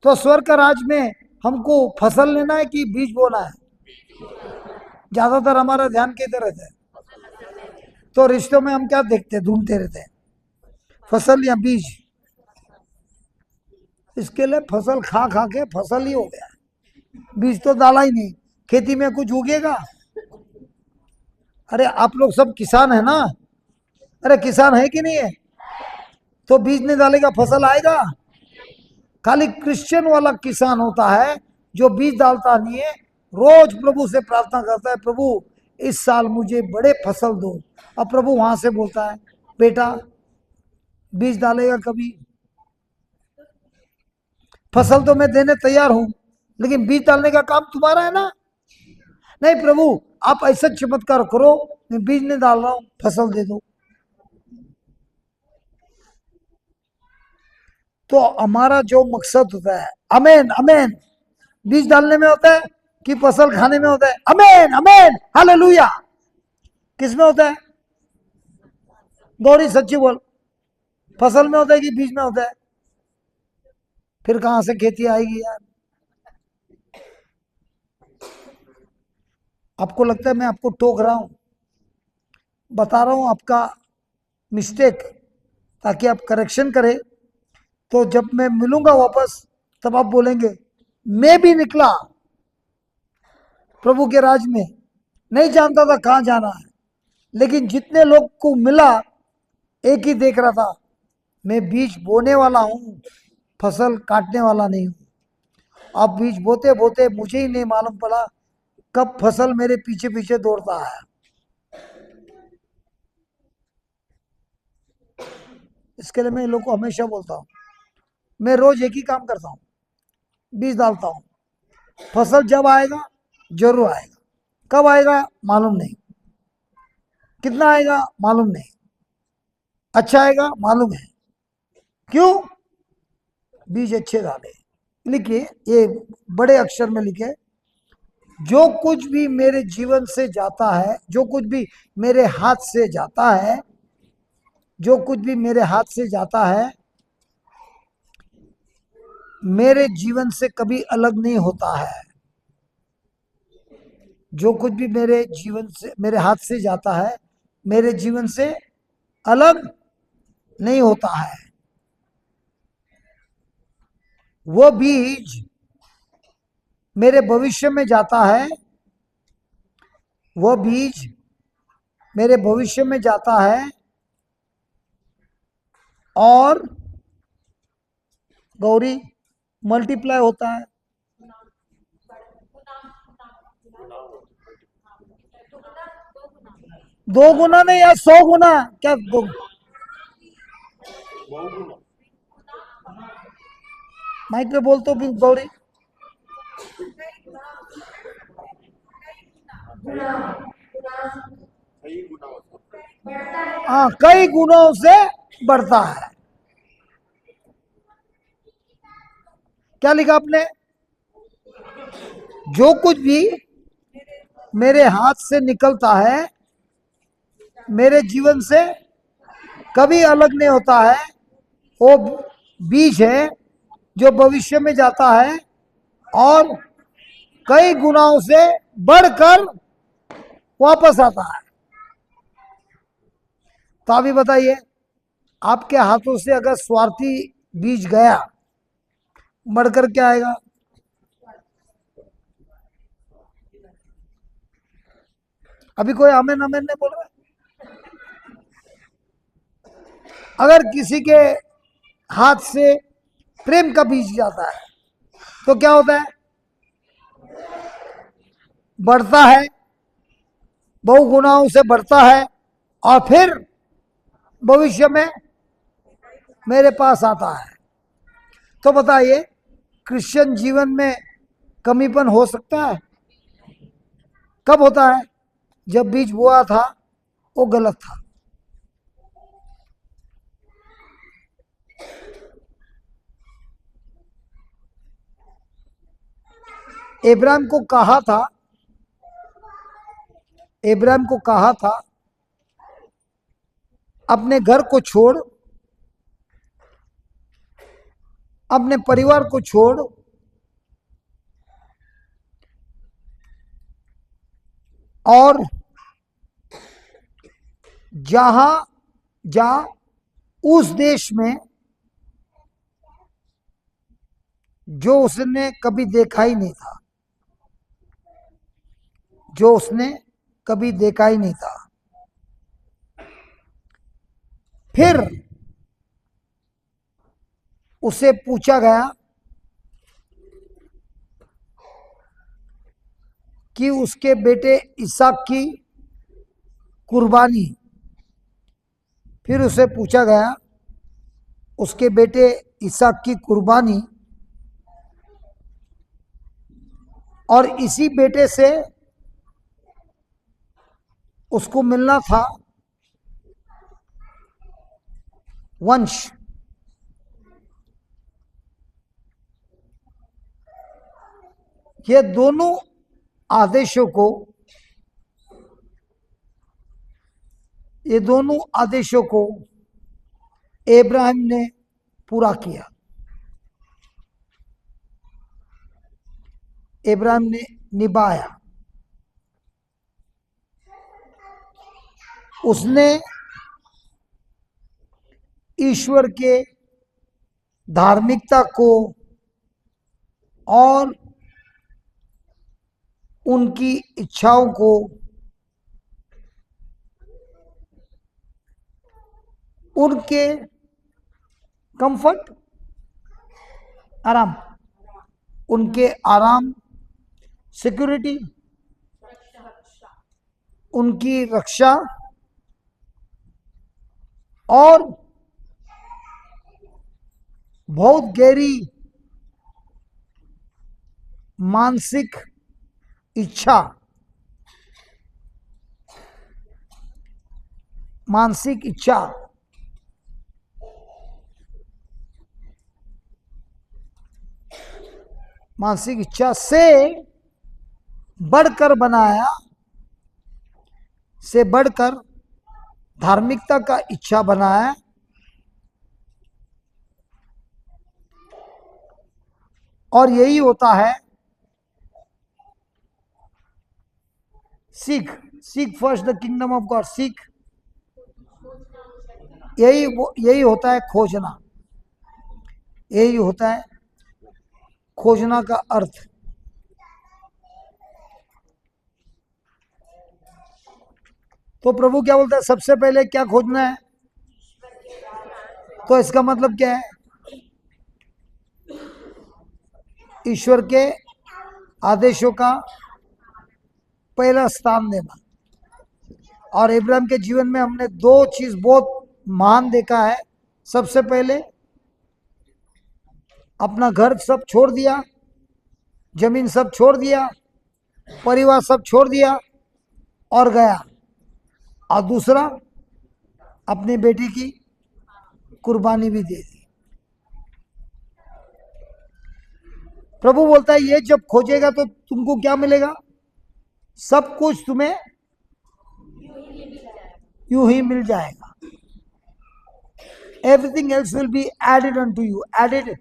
तो स्वर्ग का राज में हमको फसल लेना है कि बीज बोना है? ज्यादातर हमारा ध्यान किधर रहता है? तो रिश्तों में हम क्या देखते हैं, ढूंढते रहते हैं, फसल या बीज? इसके लिए फसल खा खा के फसल ही हो गया, बीज तो डाला ही नहीं। खेती में कुछ उगेगा? अरे आप लोग सब किसान है ना? अरे किसान है कि नहीं है? तो बीज नहीं डालेगा फसल आएगा? खाली क्रिश्चियन वाला किसान होता है जो बीज डालता नहीं है, रोज प्रभु से प्रार्थना करता है, प्रभु इस साल मुझे बड़े फसल दो। अब प्रभु वहां से बोलता है, बेटा बीज डालेगा कभी? फसल तो मैं देने तैयार हूं, लेकिन बीज डालने का काम तुम्हारा है ना? नहीं प्रभु, आप ऐसा चमत्कार करो, मैं बीज नहीं डाल रहा हूं, फसल दे दो। तो हमारा जो मकसद होता है, अमेन अमेन, बीज डालने में होता है कि फसल खाने में होता है? Amen amen hallelujah. किस में होता है? गौरी सच्ची बोल, फसल में होता है कि बीज में होता है? फिर कहां से खेती आएगी यार? आपको लगता है मैं आपको टोक रहा हूं? बता रहा हूं आपका मिस्टेक, ताकि आप करेक्शन करें। तो जब मैं मिलूंगा वापस, तब आप बोलेंगे मैं भी निकला प्रभु के राज में, नहीं जानता था कहां जाना है, लेकिन जितने लोग को मिला एक ही देख रहा था, मैं बीज बोने वाला हूं, फसल काटने वाला नहीं हूं। अब बीज बोते बोते मुझे ही नहीं मालूम पड़ा कब फसल मेरे पीछे पीछे दौड़ता है। इसके लिए मैं लोग को हमेशा बोलता हूं, मैं रोज एक ही काम करता हूं, बीज डालता हूं। फसल जब आएगा जरूर आएगा, कब आएगा मालूम नहीं, कितना आएगा मालूम नहीं, अच्छा आएगा मालूम है। क्यों? बीज अच्छे डाले। लिखिए, ये बड़े अक्षर में लिखे, जो कुछ भी मेरे जीवन से जाता है, जो कुछ भी मेरे हाथ से जाता है, जो कुछ भी मेरे हाथ से जाता है, मेरे जीवन से कभी अलग नहीं होता है। जो कुछ भी मेरे जीवन से, मेरे हाथ से जाता है, मेरे जीवन से अलग नहीं होता है। वो बीज मेरे भविष्य में जाता है, वो बीज मेरे भविष्य में जाता है, और गौरी मल्टीप्लाई होता है। दो गुना नहीं या 100 गुना? क्या दो? माइक पे बोल तो भी गौरी। हाँ, कई गुणों से बढ़ता है। क्या लिखा आपने? जो कुछ भी मेरे हाथ से निकलता है, मेरे जीवन से कभी अलग नहीं होता है। वो बीज है जो भविष्य में जाता है और कई गुनाहों से बढ़कर वापस आता है। तो अभी बताइए, आपके हाथों से अगर स्वार्थी बीज गया, बढ़कर क्या आएगा? अभी कोई आमेन आमेन नहीं बोल रहा। अगर किसी के हाथ से प्रेम का बीज जाता है तो क्या होता है? बढ़ता है, बहु गुनाहों से बढ़ता है, और फिर भविष्य में मेरे पास आता है। तो बताइए, क्रिश्चियन जीवन में कमीपन हो सकता है? कब होता है? जब बीज बोआ था वो गलत था। इब्राहिम को कहा था, इब्राहिम को कहा था अपने घर को छोड़, अपने परिवार को छोड़, और जहां जा उस देश में जो उसने कभी देखा ही नहीं था, जो उसने कभी देखा ही नहीं था। फिर उसे पूछा गया कि उसके बेटे इसहाक की कुर्बानी, फिर उसे पूछा गया उसके बेटे इसहाक की कुर्बानी और इसी बेटे से उसको मिलना था वंश। ये दोनों आदेशों को, ये दोनों आदेशों को इब्राहिम ने पूरा किया, इब्राहिम ने निभाया। उसने ईश्वर के धार्मिकता को और उनकी इच्छाओं को उनके कंफर्ट, आराम, उनके आराम, सिक्योरिटी, उनकी रक्षा और बहुत गहरी मानसिक इच्छा, मानसिक इच्छा मानसिक इच्छा से बढ़कर बनाया, से बढ़कर धार्मिकता का इच्छा बनाया। और यही होता है सीख, सीख first the kingdom of God, सीख, यही होता है खोजना, यही होता है खोजना का अर्थ। तो प्रभु क्या बोलता है, सबसे पहले क्या खोजना है? तो इसका मतलब क्या है? ईश्वर के आदेशों का पहला स्थान देना। और इब्राहिम के जीवन में हमने दो चीज बहुत महान देखा है। सबसे पहले अपना घर सब छोड़ दिया, जमीन सब छोड़ दिया, परिवार सब छोड़ दिया और गया। और दूसरा, अपनी बेटी की कुर्बानी भी दे दी। प्रभु बोलता है ये जब खोजेगा तो तुमको क्या मिलेगा? सब कुछ तुम्हें यूं ही मिल जाएगा। Everything else will be added unto you, added,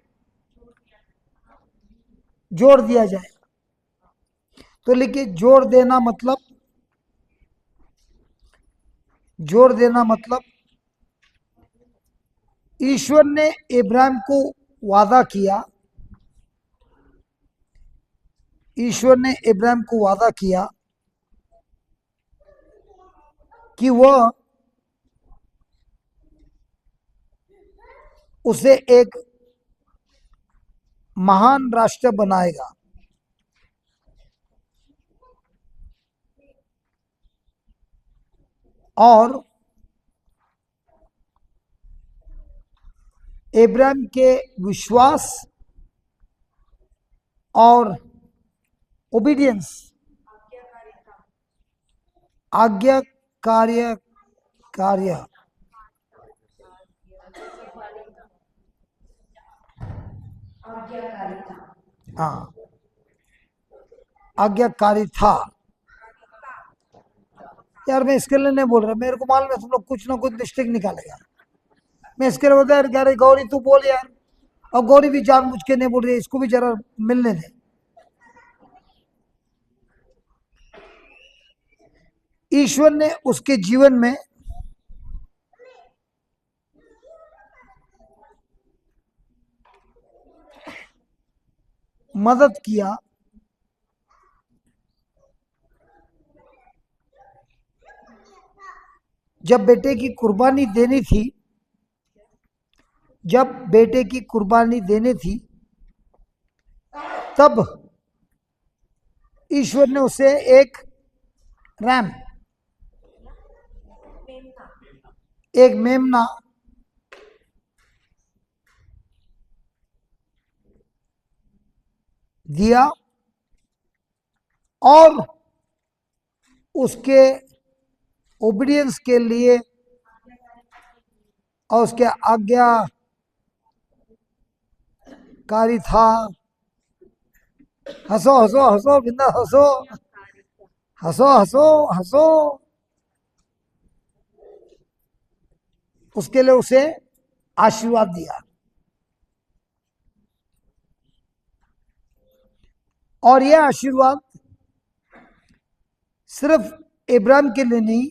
जोड़ दिया जाएगा। तो लिखिए जोड़ देना मतलब, जोड़ देना मतलब ईश्वर ने इब्राहिम को वादा किया, ईश्वर ने इब्राहिम को वादा किया कि वह उसे एक महान राष्ट्र बनाएगा। और इब्राहिम के विश्वास और ओबीडियंस, आज्ञा कार्य कार्य हाँ, आज्ञाकारी था। यार मैं इसके लिए नहीं बोल रहा, मेरे को मालूम है तुम लोग कुछ ना कुछ मिस्टेक निकालेगा। मैं इसके लिए बोलता यार, कह रहे गौरी तू बोल यार, और गौरी भी जानबूझ के नहीं बोल रही है, इसको भी जरा मिलने दे। ईश्वर ने उसके जीवन में मदद किया। जब बेटे की कुर्बानी देनी थी, जब बेटे की कुर्बानी देनी थी, तब ईश्वर ने उसे एक रैम, एक मेमना दिया और उसके ओबीडियंस के लिए और उसके आज्ञाकारी था। हंसो हंसो हंसो बिंदा, हंसो हंसो हंसो हंसो। उसके लिए उसे आशीर्वाद दिया। और यह आशीर्वाद सिर्फ इब्राहिम के लिए नहीं,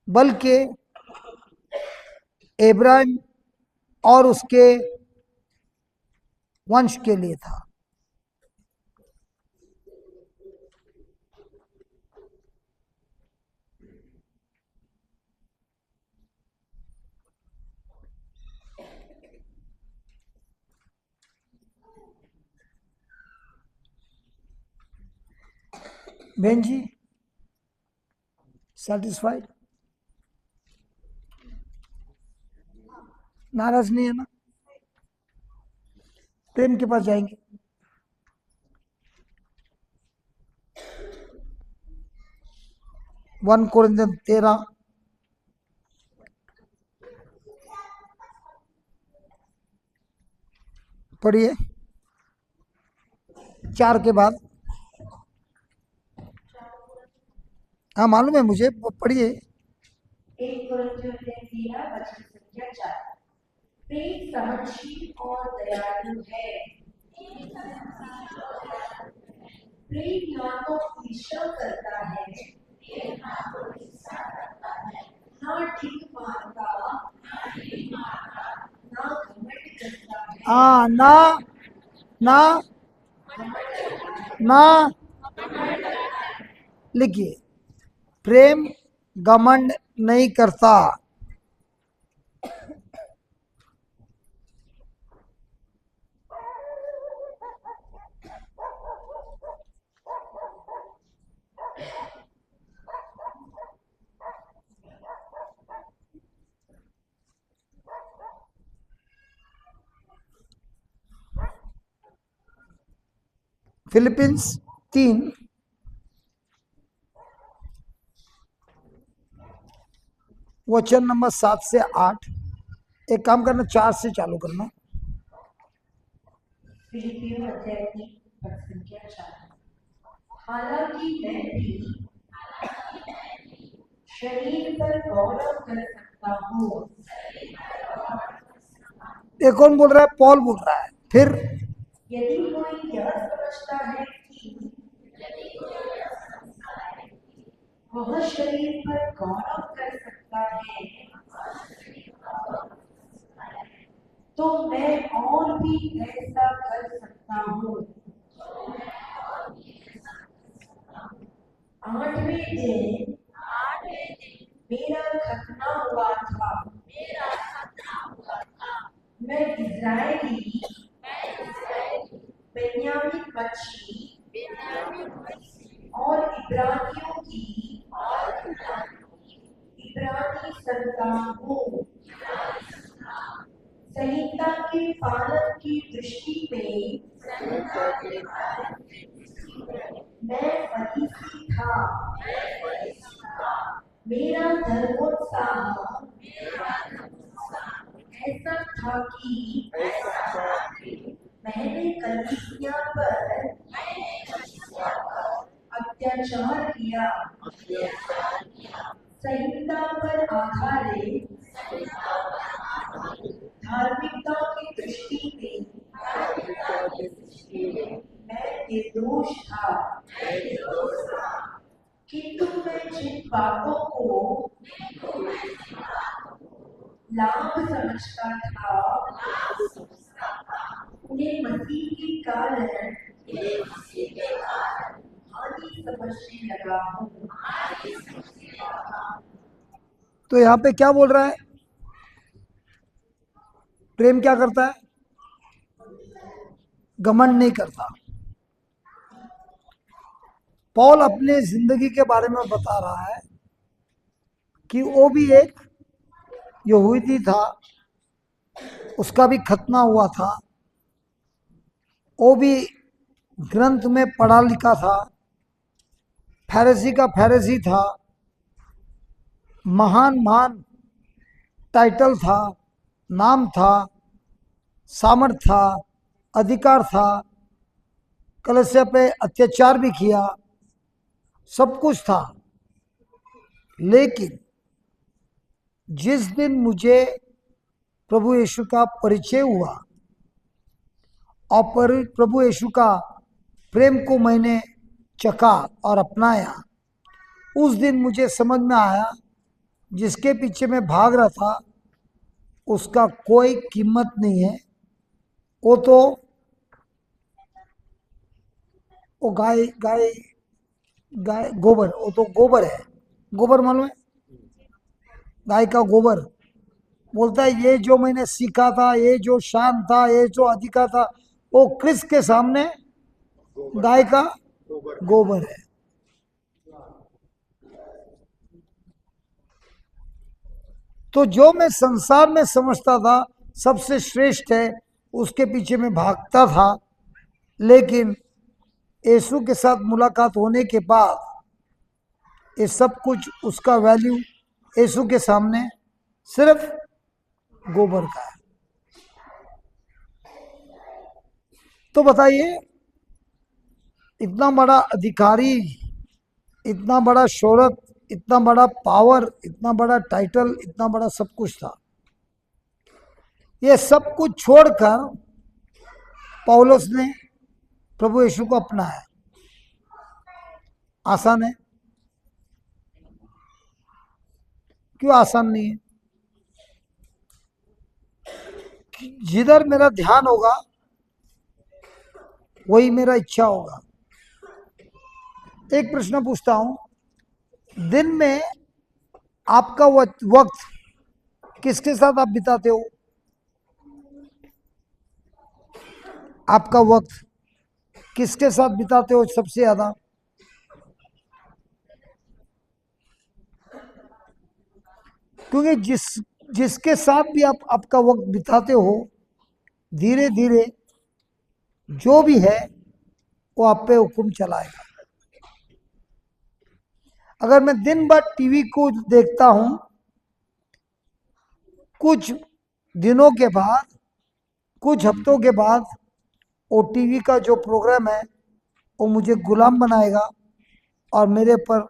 बल्कि इब्राहिम और उसके वंश के लिए था। बहन जी, सेटिस्फाइड? नाराज नहीं है ना? प्रेम के पास जाएंगे। वन कोरिन्थियन 13 पढ़िए, 4 के बाद। हाँ मालूम है मुझे, पढ़िए। 1 कोरिन्थियों 13 वचन संख्या 4। प्रेम सहनशील और दयालु है। प्रेम ना तो ईर्ष्या करता है, ना ठीक मानता, ना घमंड करता है। हाँ, ना ना ना लिखिए, प्रेम घमंड नहीं करता। फिलिपिन्स 3 वचन नंबर 7 से 8। एक काम करना, 4 से चालू करना। फिलिपियों अध्याय 3 वचन संख्या 4। हालांकि मैं भी शरीर पर गौरव कर सकता हूँ। ये कौन बोल रहा है? पॉल बोल रहा है। फिर यदि कोई यह समझता है कि वह शरीर पर गौरव कर सकता है, तो मैं और भी ऐसा कर सकता हूँ। 8वें दिन मेरा खतना हुआ था। मैं इजरायली बेन्यामीन वंशी और इब्रानियों की इब्रानी संतान हूँ। संहिता के पालन की दृष्टि में मैं फरीसी था। मेरा धर्मोत्साह ऐसा था कि मैंने कलीसिया पर अत्याचार किया। संहिता पर आधारित धार्मिकता की दृष्टि में मैं निर्दोष था। लाभ समझता था, उन्हें मसीह के कारण हानि समझने लगा हूँ। तो यहाँ पे क्या बोल रहा है? प्रेम क्या करता है? घमंड नहीं करता। पौल अपने जिंदगी के बारे में बता रहा है कि वो भी एक यहूदी था, उसका भी खतना हुआ था, वो भी ग्रंथ में पढ़ा लिखा था, फैरिसी का फैरिसी था, महान महान टाइटल था, नाम था, सामर्थ था, अधिकार था, कलीसिया पे अत्याचार भी किया, सब कुछ था। लेकिन जिस दिन मुझे प्रभु यीशु का परिचय हुआ और प्रभु यीशु का प्रेम को मैंने चखा और अपनाया, उस दिन मुझे समझ में आया जिसके पीछे मैं भाग रहा था उसका कोई कीमत नहीं है। वो तो वो गाय गाय गाय गोबर, वो तो गोबर है। गोबर मालूम है? गाय का गोबर। बोलता है ये जो मैंने सीखा था, ये जो शान था, ये जो अधिकार था, वो क्रिस्त के सामने गाय का गोबर है। तो जो मैं संसार में समझता था सबसे श्रेष्ठ है, उसके पीछे मैं भागता था। लेकिन यीशु के साथ मुलाकात होने के बाद ये सब कुछ, उसका वैल्यू यीशु के सामने सिर्फ गोबर का है। तो बताइए, इतना बड़ा अधिकारी, इतना बड़ा शोहरत, इतना बड़ा पावर, इतना बड़ा टाइटल, इतना बड़ा सब कुछ था, ये सब कुछ छोड़कर पौलुस ने प्रभु यीशु को अपनाया। आसान है? क्यों आसान नहीं है? जिधर मेरा ध्यान होगा वही मेरा इच्छा होगा। एक प्रश्न पूछता हूं, दिन में आपका वक्त किसके साथ आप बिताते हो? आपका वक्त किसके साथ बिताते हो सबसे ज्यादा? क्योंकि जिसके साथ भी आप आपका वक्त बिताते हो, धीरे धीरे जो भी है वो आप पे हुक्म चलाएगा। अगर मैं दिन भर टीवी को देखता हूं, कुछ दिनों के बाद, कुछ हफ्तों के बाद, वो टीवी का जो प्रोग्राम है वो मुझे गुलाम बनाएगा और मेरे पर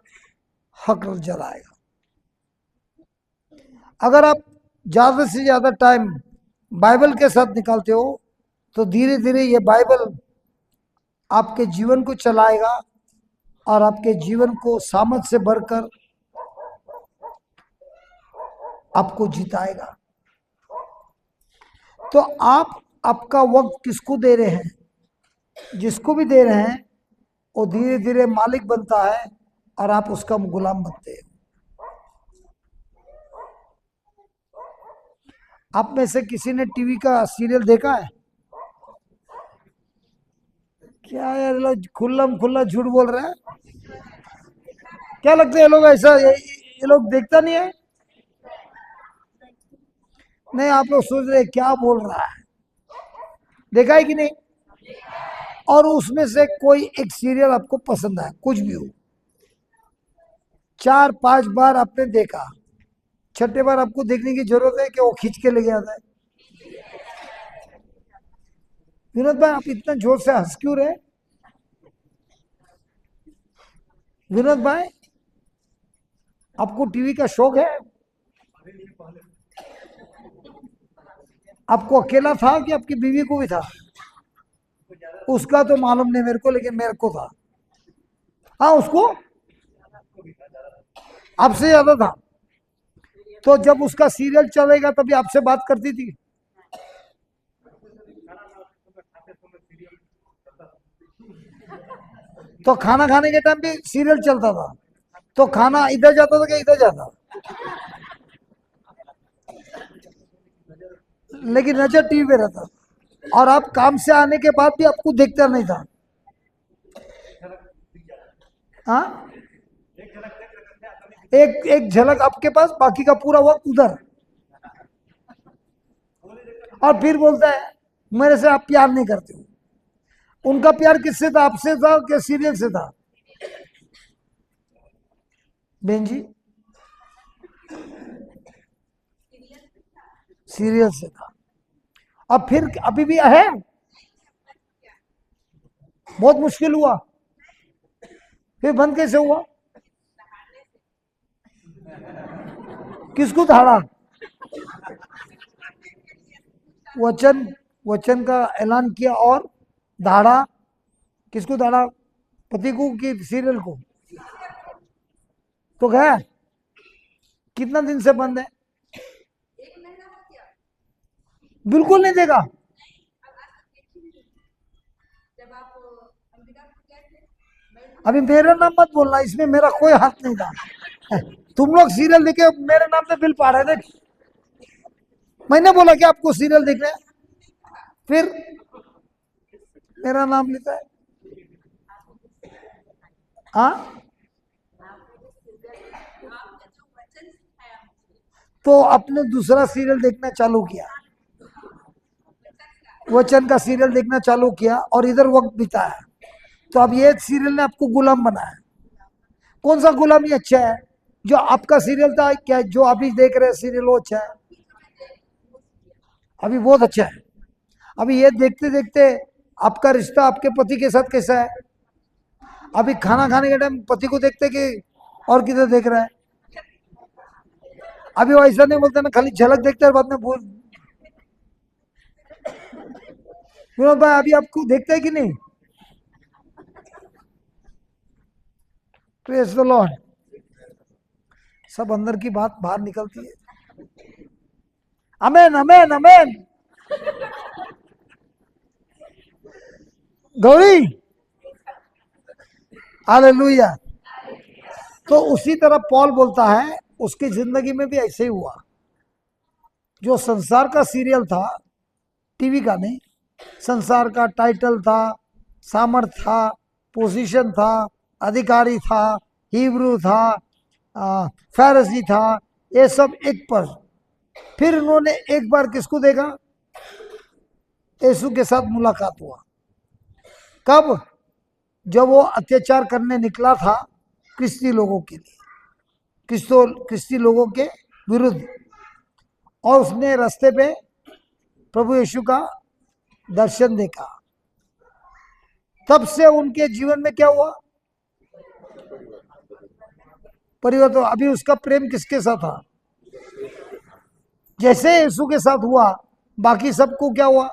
हक जलाएगा। अगर आप ज़्यादा से ज़्यादा टाइम बाइबल के साथ निकालते हो तो धीरे धीरे ये बाइबल आपके जीवन को चलाएगा और आपके जीवन को सामर्थ से भरकर आपको जिताएगा। तो आप आपका वक्त किसको दे रहे हैं? जिसको भी दे रहे हैं वो धीरे धीरे मालिक बनता है और आप उसका गुलाम बनते हैं। आप में से किसी ने टीवी का सीरियल देखा है? क्या यार, लोग खुल्लम खुल्ला झूठ बोल रहे हैं। क्या लगता है ये लोग ऐसा, ये लोग देखता नहीं है? नहीं, आप लोग सोच रहे क्या बोल रहा है। देखा है कि नहीं? और उसमें से कोई एक सीरियल आपको पसंद आया, कुछ भी हो, 4-5 बार आपने देखा, छठे बार आपको देखने की जरूरत है कि वो खींच के ले गया था। विनोद भाई, आप इतना जोर से हंस क्यों रहे? विनोद भाई, आपको टीवी का शौक है? आपको अकेला था कि आपकी बीवी को भी था? उसका तो मालूम नहीं मेरे को, लेकिन मेरे को था। हाँ, उसको आपसे ज्यादा था। तो जब उसका सीरियल चलेगा तभी आपसे बात करती थी। तो खाना खाने के टाइम भी सीरियल चलता था, तो खाना इधर जाता था कि इधर जाता, लेकिन नजर टीवी पे रहता। और आप काम से आने के बाद भी आपको देखता नहीं था। हाँ, एक एक झलक आपके पास, बाकी का पूरा वक्त उधर। और फिर बोलता है मेरे से आप प्यार नहीं करते हो। उनका प्यार किससे था, आपसे था कि सीरियल से था? बहन जी, सीरियल से था। अब फिर अभी भी है, बहुत मुश्किल हुआ, फिर बंद कैसे हुआ? किसको धाड़ा? वचन, वचन का ऐलान किया और धाड़ा, किसको धाड़ा? पति को कि सीरियल को? तो गया, कितना दिन से बंद है? बिल्कुल नहीं देगा। अभी मेरा नाम मत बोलना, इसमें मेरा कोई हाथ नहीं था। तुम लोग सीरियल देखे मेरे नाम पे बिल पा रहे थे। मैंने बोला कि आपको सीरियल देखना है, फिर मेरा नाम लेता है। हाँ, तो आपने दूसरा सीरियल देखना चालू किया, वचन का सीरियल देखना चालू किया और इधर वक्त बिताया, तो अब ये सीरियल ने आपको गुलाम बनाया। कौन सा गुलामी अच्छा है? जो आपका सीरियल था क्या, जो अभी देख रहे सीरियल वो अच्छा है? अभी बहुत अच्छा है। अभी ये देखते देखते आपका रिश्ता आपके पति के साथ कैसा है? अभी खाना खाने के टाइम पति को देखते कि और किधर देख रहा है? अभी वो ऐसा नहीं बोलते ना, खाली झलक देखते हैं बाद में भूल। विनोद भाई अभी आपको देखते हैं कि नहीं? Praise the Lord. सब अंदर की बात बाहर निकलती है। Amen amen amen. Gauri, hallelujah. तो उसी तरह पॉल बोलता है उसकी जिंदगी में भी ऐसे ही हुआ। जो संसार का सीरियल था, टीवी का नहीं, संसार का टाइटल था, सामर्थ था, पोजीशन था, अधिकारी था, हिब्रू था, फैरसी था, ये सब एक पर। फिर उन्होंने एक बार किसको देखा? यीशु के साथ मुलाकात हुआ। कब? जब वो अत्याचार करने निकला था क्रिस्ती लोगों के लिए, क्रिस्ती लोगों के विरुद्ध, और उसने रास्ते पे प्रभु यीशु का दर्शन देखा। तब से उनके जीवन में क्या हुआ? परिवर्तन। अभी उसका प्रेम किसके साथ था? जैसे यीशु के साथ हुआ, बाकी सबको क्या हुआ?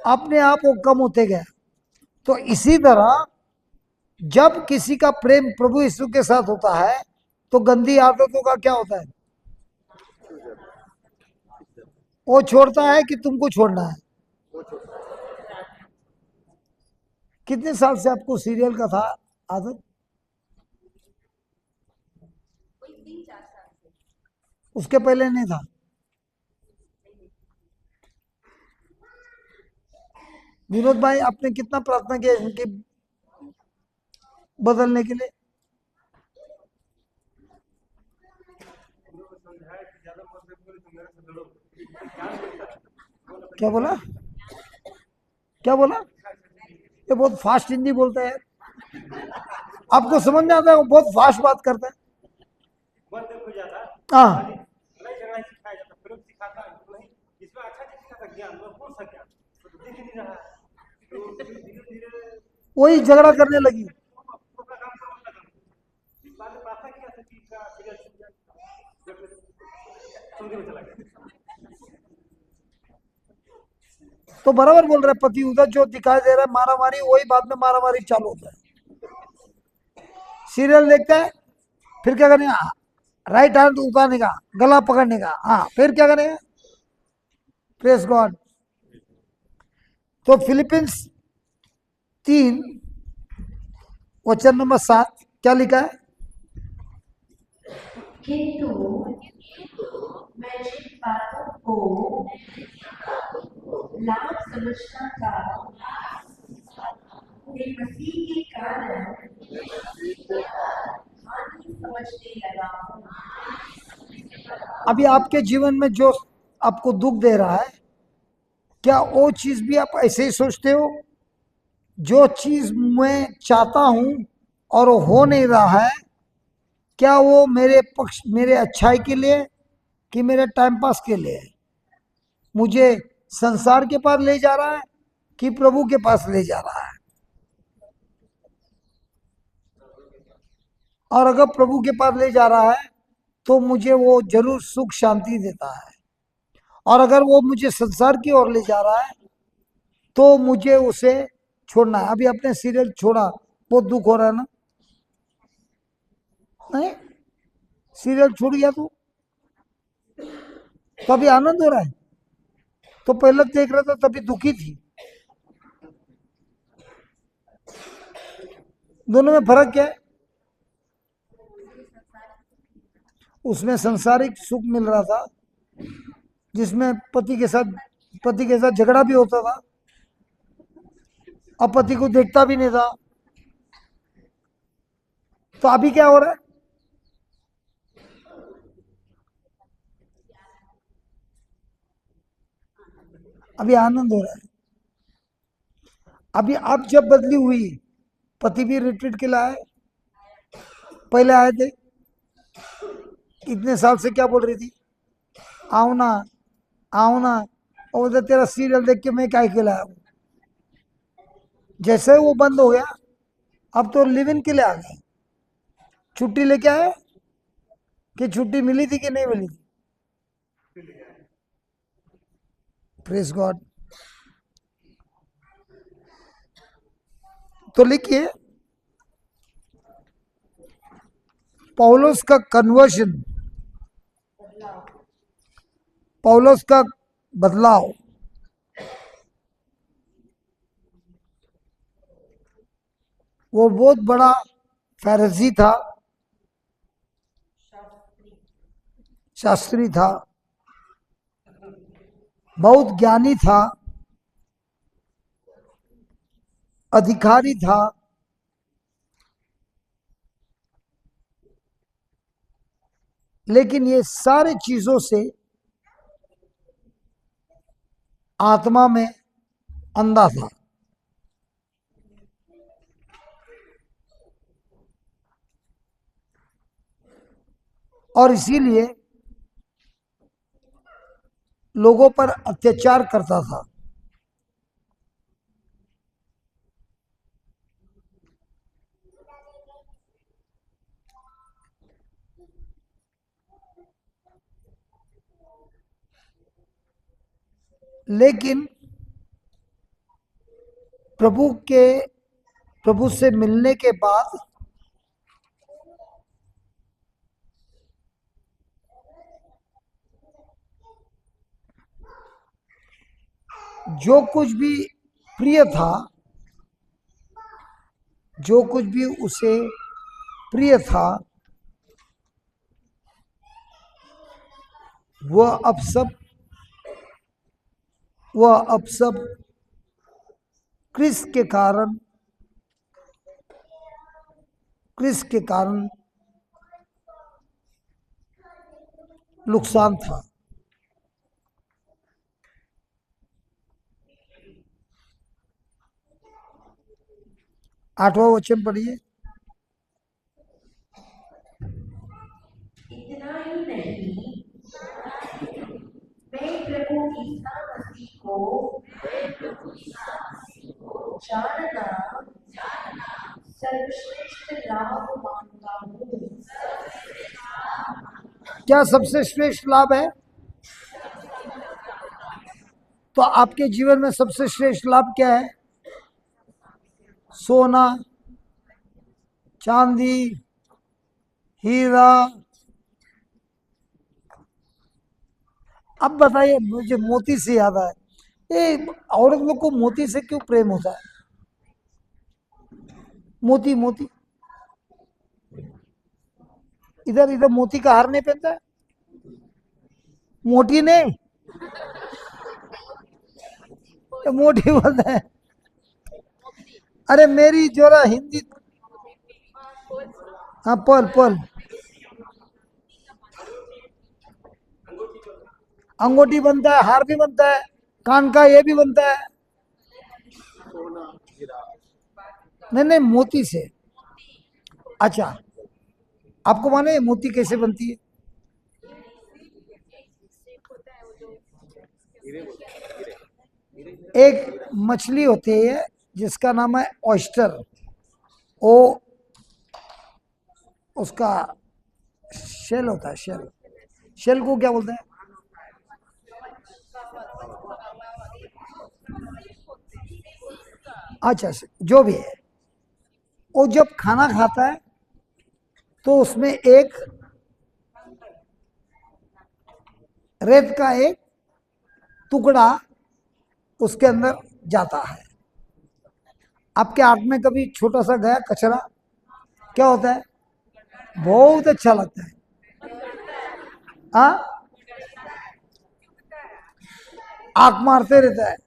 अपने आप वो कम होते गए। तो इसी तरह जब किसी का प्रेम प्रभु यीशु के साथ होता है तो गंदी आदतों का क्या होता है? वो छोड़ता है कि तुमको छोड़ना है? कितने साल से आपको सीरियल का था आदत? उसके पहले नहीं था? विनोद भाई आपने कितना प्रार्थना किया इनके बदलने के लिए? क्या बोला? क्या बोला? ये बहुत फास्ट हिंदी बोलता है। आपको समझ में आता है? वो बहुत फास्ट बात करता है। हाँ, वही झगड़ा करने लगी। तो बराबर बोल रहा है, पति उधर जो दिखाई दे रहा है मारामारी, वही बाद में मारामारी चालू होता है। सीरियल देखता है, फिर क्या करेंगे? राइट हैंड उतारने का, गला पकड़ने का। हाँ, फिर क्या करेंगे? Press God. तो फिलिपिन्स 3 वचन नंबर 7 क्या लिखा है? किंतु मैं जिन बातों को लाभ समझता था उन्हें मसीह के कारण हानि समझने लगा हूँ। अभी आपके जीवन में जो आपको दुख दे रहा है, क्या वो चीज भी आप ऐसे ही सोचते हो? जो चीज मैं चाहता हूं और वो हो नहीं रहा है, क्या वो मेरे पक्ष, मेरे अच्छाई के लिए कि मेरे टाइम पास के लिए? मुझे संसार के पास ले जा रहा है कि प्रभु के पास ले जा रहा है? और अगर प्रभु के पास ले जा रहा है तो मुझे वो जरूर सुख शांति देता है, और अगर वो मुझे संसार की ओर ले जा रहा है तो मुझे उसे छोड़ना है। अभी अपने सीरियल छोड़ा, बहुत दुख हो रहा है ना? नहीं, सीरियल छूट गया तो अभी आनंद हो रहा है। तो पहले देख रहा था तभी दुखी थी। दोनों में फर्क क्या है? उसमें संसारिक सुख मिल रहा था, जिसमें पति के साथ झगड़ा भी होता था, अब पति को देखता भी नहीं था। तो अभी क्या हो रहा है? अभी आनंद हो रहा है। अभी अब जब बदली हुई, पति भी रिट्रीट के लिए आए, पहले आए थे, इतने साल से क्या बोल रही थी? आओ ना, आओ ना। और बोलते तेरा सीरियल देख के मैं क्या के लाया हूं। जैसे वो बंद हो गया, अब तो लिव इन के लिए आ गए। छुट्टी लेके आए कि छुट्टी मिली थी कि नहीं मिली थी? Praise God. तो लिखिए, पौलुस का कन्वर्शन, पौलुस का बदलाव, वो बहुत बड़ा फैरिसी था, शास्त्री था, बहुत ज्ञानी था, अधिकारी था, लेकिन ये सारे चीजों से आत्मा में अंधा था। और इसीलिए लोगों पर अत्याचार करता था। लेकिन प्रभु से मिलने के बाद जो कुछ भी प्रिय था, जो कुछ भी उसे प्रिय था, वह अब सब क्रिस के कारण नुकसान था। 8वां वचन पढ़िए। इतना ही नहीं, मैं प्रभु ईसा मसीह को जानना सर्वश्रेष्ठ लाभ मानता हूँ। क्या सबसे श्रेष्ठ लाभ है? तो आपके जीवन में सबसे श्रेष्ठ लाभ क्या है? सोना, चांदी, हीरा। अब बताइए, मुझे मोती से याद आया, ये औरत लोग को मोती से क्यों प्रेम होता है? मोती मोती, इधर इधर मोती का हार नहीं पहनता है? मोटी नहीं, तो मोटी बोलते हैं। अरे मेरी जोरा हिंदी। हाँ, पल पल, अंगूठी बनता है, हार भी बनता है, कान का ये भी बनता है। नहीं नहीं, मोती से। अच्छा, आपको माने मोती कैसे बनती है? एक मछली होती है जिसका नाम है ऑयस्टर। वो उसका शेल होता है, शेल। शेल को क्या बोलते हैं? अच्छा, जो भी है, वो जब खाना खाता है तो उसमें एक रेत का एक टुकड़ा उसके अंदर जाता है। आपके आंख में कभी छोटा सा गया कचरा, क्या होता है? बहुत अच्छा लगता है। हाँ, आंख मारते रहता है,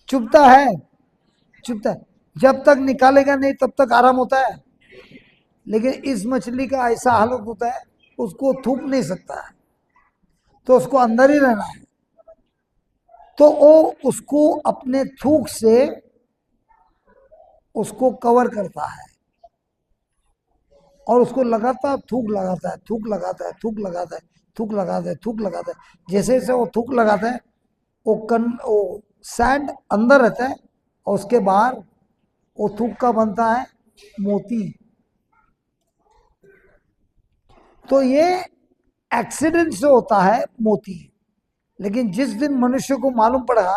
चुभता है, चुभता है। जब तक निकालेगा नहीं तब तक आराम होता है। लेकिन इस मछली का ऐसा हालत होता है, उसको थूक नहीं सकता है, तो उसको अंदर ही रहना है। तो वो उसको अपने थूक से उसको कवर करता है, और उसको लगातार थूक लगाता है, थूक लगाता है, थूक लगाता है, थूक लगाता है, थूक लगाता है। जैसे जैसे वो थूक लगाता है, वो सैंड अंदर रहता है, और उसके बाहर वो थूक का बनता है मोती। तो ये एक्सीडेंट से होता है मोती। लेकिन जिस दिन मनुष्य को मालूम पड़ा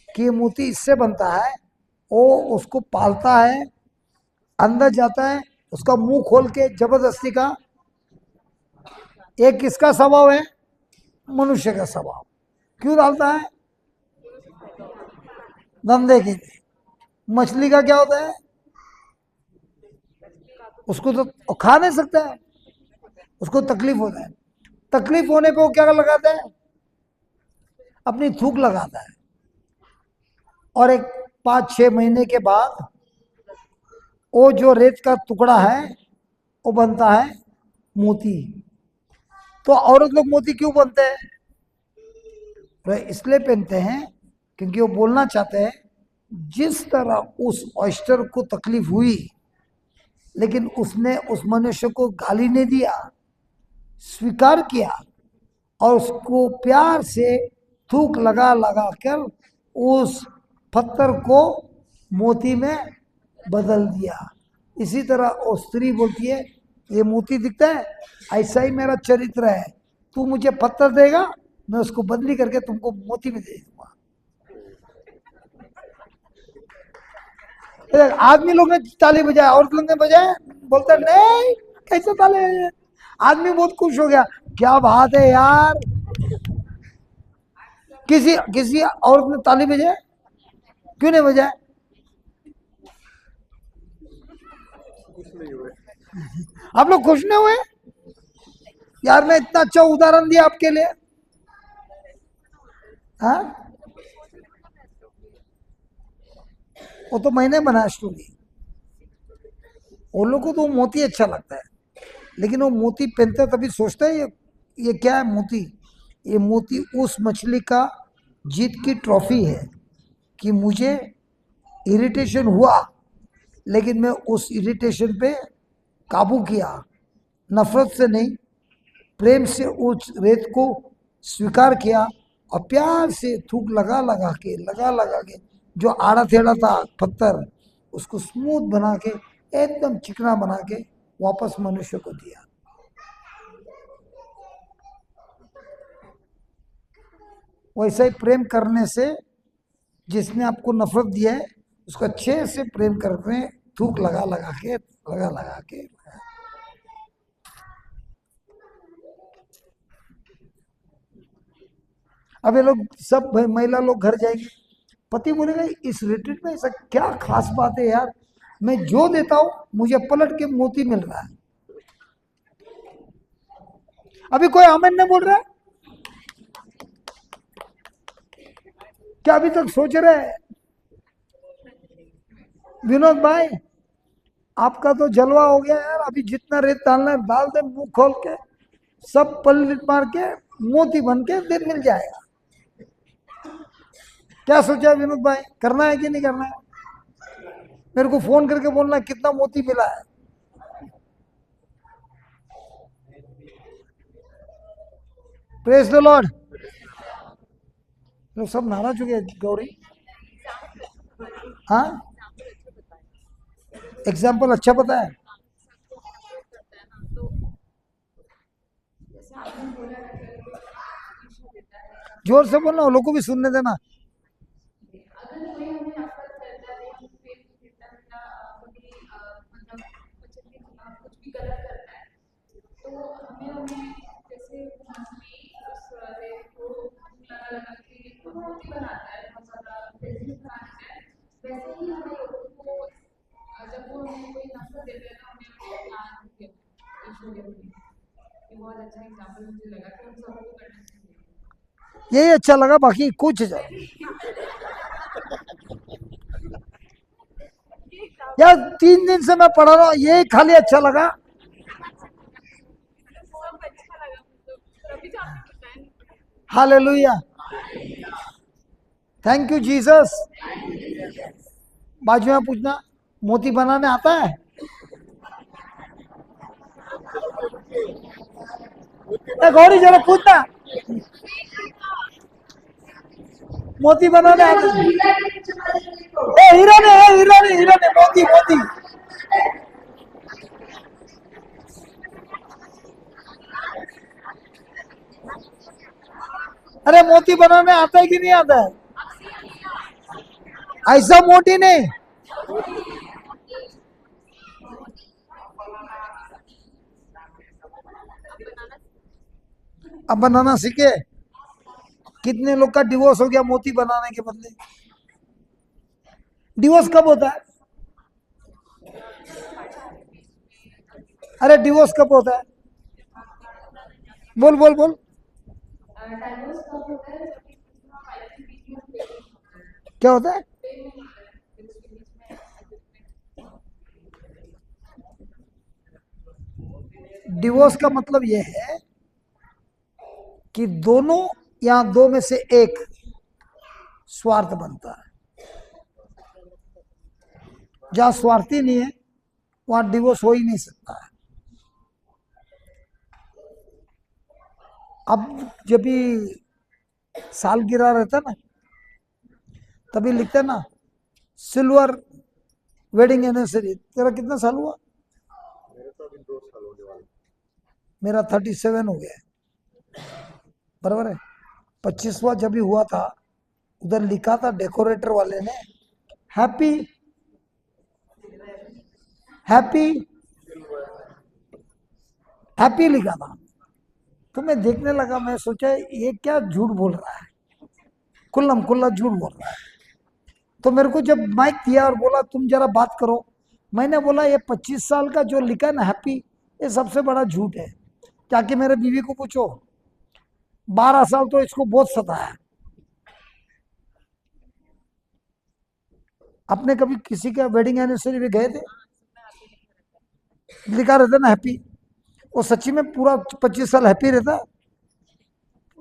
कि ये मोती इससे बनता है, वो उसको पालता है, अंदर जाता है, उसका मुंह खोल के जबरदस्ती का। ये किसका स्वभाव है? मनुष्य का स्वभाव। क्यों डालता है? धंधे के लिए। मछली का क्या होता है? उसको तो खा नहीं सकता है, उसको तकलीफ होता है। तकलीफ होने पे वो क्या लगाता है? अपनी थूक लगाता है। और एक 5-6 महीने के बाद वो जो रेत का टुकड़ा है वो बनता है मोती। तो औरत लोग मोती क्यों बनते हैं? वे इसलिए पहनते हैं क्योंकि वो बोलना चाहते हैं, जिस तरह उस ऑयस्टर को तकलीफ हुई, लेकिन उसने उस मनुष्य को गाली नहीं दिया, स्वीकार किया, और उसको प्यार से थूक लगा लगा कर उस पत्थर को मोती में बदल दिया। इसी तरह वो स्त्री बोलती है, ये मोती दिखता है, ऐसा ही मेरा चरित्र है। तू मुझे पत्थर देगा, मैं उसको बदली करके तुमको मोती में दे दूंगा। आदमी लोग ने ताली बजाया, औरत लोग ने बजाया, बोलते नहीं, कैसे ताली बजाए? आदमी बहुत खुश हो गया, क्या बात है यार। किसी किसी औरत ने ताली बजाए? क्यों नहीं बजाए? आप लोग खुश नहीं हुए? यार मैं इतना अच्छा उदाहरण दिया आपके लिए। हाँ, वो तो मैंने बनाया स्टोरी। उन लोग को तो मोती अच्छा लगता है, लेकिन वो मोती पहनते हैं तभी सोचते हैं ये क्या है मोती? ये मोती उस मछली का जीत की ट्रॉफी है कि मुझे इरिटेशन हुआ, लेकिन मैं उस इरिटेशन पे काबू किया, नफरत से नहीं, प्रेम से उस रेत को स्वीकार किया, और प्यार से थूक लगा लगा के जो आड़ा टेढ़ा था पत्थर, उसको स्मूथ बना के, एकदम चिकना बना के वापस मनुष्य को दिया। वैसे ही प्रेम करने से, जिसने आपको नफरत दिया है उसको अच्छे से प्रेम करने, थूक लगा लगा के, लगा लगा के। अब ये लोग सब महिला लोग घर जाएंगे, पति बोलेगा इस रिट्रीट में ऐसा क्या खास बात है यार, मैं जो देता हूं मुझे पलट के मोती मिल रहा है। अभी कोई आमिन नहीं बोल रहा है क्या? अभी तक सोच रहे हैं? विनोद भाई आपका तो जलवा हो गया यार, अभी जितना रेत डालना है डाल दे, मुंह खोल के सब पलट मार के मोती बन के दिन मिल जाएगा। क्या सोचा विनोद भाई, करना है कि नहीं करना है? मेरे को फोन करके बोलना कितना मोती मिला है। Praise the Lord. लोग सब नाराज हो गए गौरी। हाँ, एग्जाम्पल अच्छा पता है। जोर से बोलना, वो लोग को भी सुनने देना। अगर कोई हमें ऑफर करता है हम फिर देता कभी मतलब कुछ भी गलत करता है तो हमें जैसे मंथली उस रेट को लगा लगा के बहुत ही बनाता है, बहुत ज़्यादा बिजनेस बनाता है। वैसे ही हमें लोगों को जब वो हमें कोई नफरत देते हैं तो हमें प्लान ईश्वर ये बहुत अच्छा एग्जाम्पल मुझे लगा कि हम सबको करना चाहिए। यही अच्छा लगा, बाकी कुछ यार 3 दिन से मैं पढ़ा रहा हूँ, यही खाली अच्छा लगा। सब अच्छा लगा मतलब अभी तो आपने बताया। Hallelujah, thank you Jesus. बाजू में पूछना, मोती बनाने आता है? गौरी जरा पूछना, मोती बनाने आता है? हीरा ने, हीरा ने, हीरा ने, मोती मोती। अरे मोती बनाने आता है कि नहीं आता है? ऐसा मोटी नहीं, अब बनाना सीखे। कितने लोग का डिवोर्स हो गया मोती बनाने के बदले? डिवोर्स कब होता है? अरे डिवोर्स कब होता है? बोल बोल बोल। डाइवोर्स कब होता है जब फाइल के बीच में पेमेंट होता है, क्या होता है? पेमेंट होता है फिर उसके बीच में डिवोर्स का मतलब यह है कि दोनों या दो में से एक स्वार्थ बनता है। जहां स्वार्थी नहीं है वहां डिवोर्स हो ही नहीं सकता है। अब जब भी सालगिरह रहता ना, तभी लिखते ना सिल्वर वेडिंग एनिवर्सरी। तेरा कितना साल हुआ? मेरा 37 हो गया, बराबर है। 25वां जब भी हुआ था, उधर लिखा था डेकोरेटर वाले ने हैप्पी हैप्पी हैप्पी लिखा था। तो मैं देखने लगा, मैं सोचा ये क्या झूठ बोल रहा है, कुल्लम कुल्ला झूठ बोल रहा है। तो मेरे को जब माइक दिया और बोला तुम जरा बात करो, मैंने बोला ये 25 साल का जो लिखा ना हैप्पी, ये सबसे बड़ा झूठ है। जाके मेरे बीवी को पूछो, 12 साल तो इसको बहुत सताया। आपने कभी किसी का वेडिंग एनिवर्सरी में गए थे? लिखा रहता ना हैप्पी, वो सच्ची में पूरा 25 साल हैप्पी रहता है?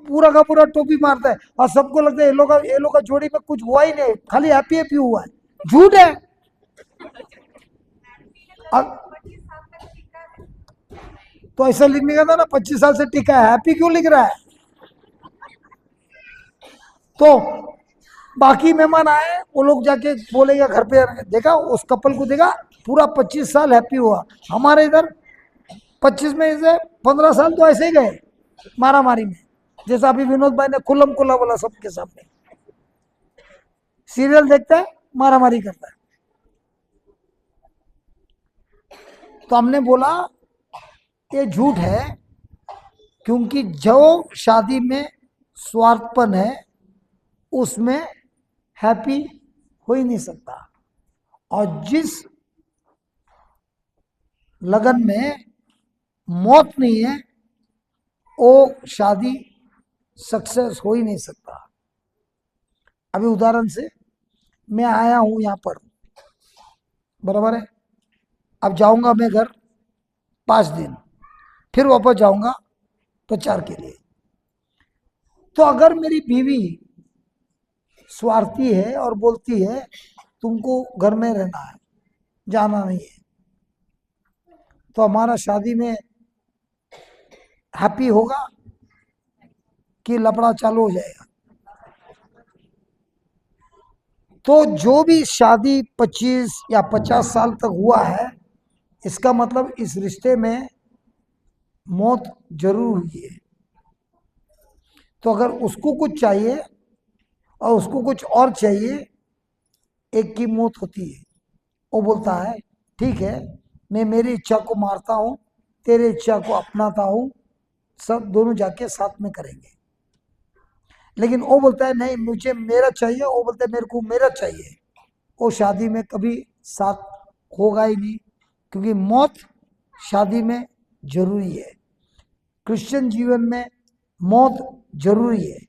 पूरा का पूरा टोपी मारता है और सबको लगता है ये लोग का जोड़ी में कुछ हुआ ही नहीं, खाली हैप्पी हैप्पी हुआ है। झूठ है। अब तो ऐसा लिखने का था ना 25 साल से टिका है, हैप्पी क्यों लिख रहा है? तो बाकी मेहमान आए, वो लोग जाके बोलेगा घर पे, देखा उस कपल को, देखा पूरा 25 साल हैप्पी हुआ। हमारे इधर 25 में से 15 साल तो ऐसे ही गए मारा मारी में, जैसा अभी विनोद भाई ने खुल्लम खुल्ला बोला सबके सामने। सीरियल देखता है, मारा मारी करता है। तो हमने बोला ये झूठ है, क्योंकि जो शादी में स्वार्थपन है, उसमें हैप्पी हो ही नहीं सकता। और जिस लगन में मौत नहीं है, वो शादी सक्सेस हो ही नहीं सकता। अभी उदाहरण से मैं आया हूं यहां पर, बराबर है। अब जाऊंगा मैं घर 5 दिन, फिर वापस जाऊंगा प्रचार के लिए। तो अगर मेरी बीवी स्वार्थी है और बोलती है तुमको घर में रहना है, जाना नहीं है, तो हमारा शादी में हैप्पी होगा कि लफड़ा चालू हो जाएगा? तो जो भी शादी 25 या 50 साल तक हुआ है, इसका मतलब इस रिश्ते में मौत जरूर हुई है। तो अगर उसको कुछ चाहिए और उसको कुछ और चाहिए, एक की मौत होती है। वो बोलता है ठीक है, मैं मेरी इच्छा को मारता हूँ, तेरे इच्छा को अपनाता हूँ, सब दोनों जाके साथ में करेंगे। लेकिन वो बोलता है नहीं, मुझे मेरा चाहिए, वो बोलता है मेरे को मेरा चाहिए। वो शादी में कभी साथ होगा ही नहीं, क्योंकि मौत शादी में जरूरी है। क्रिश्चियन जीवन में मौत जरूरी है।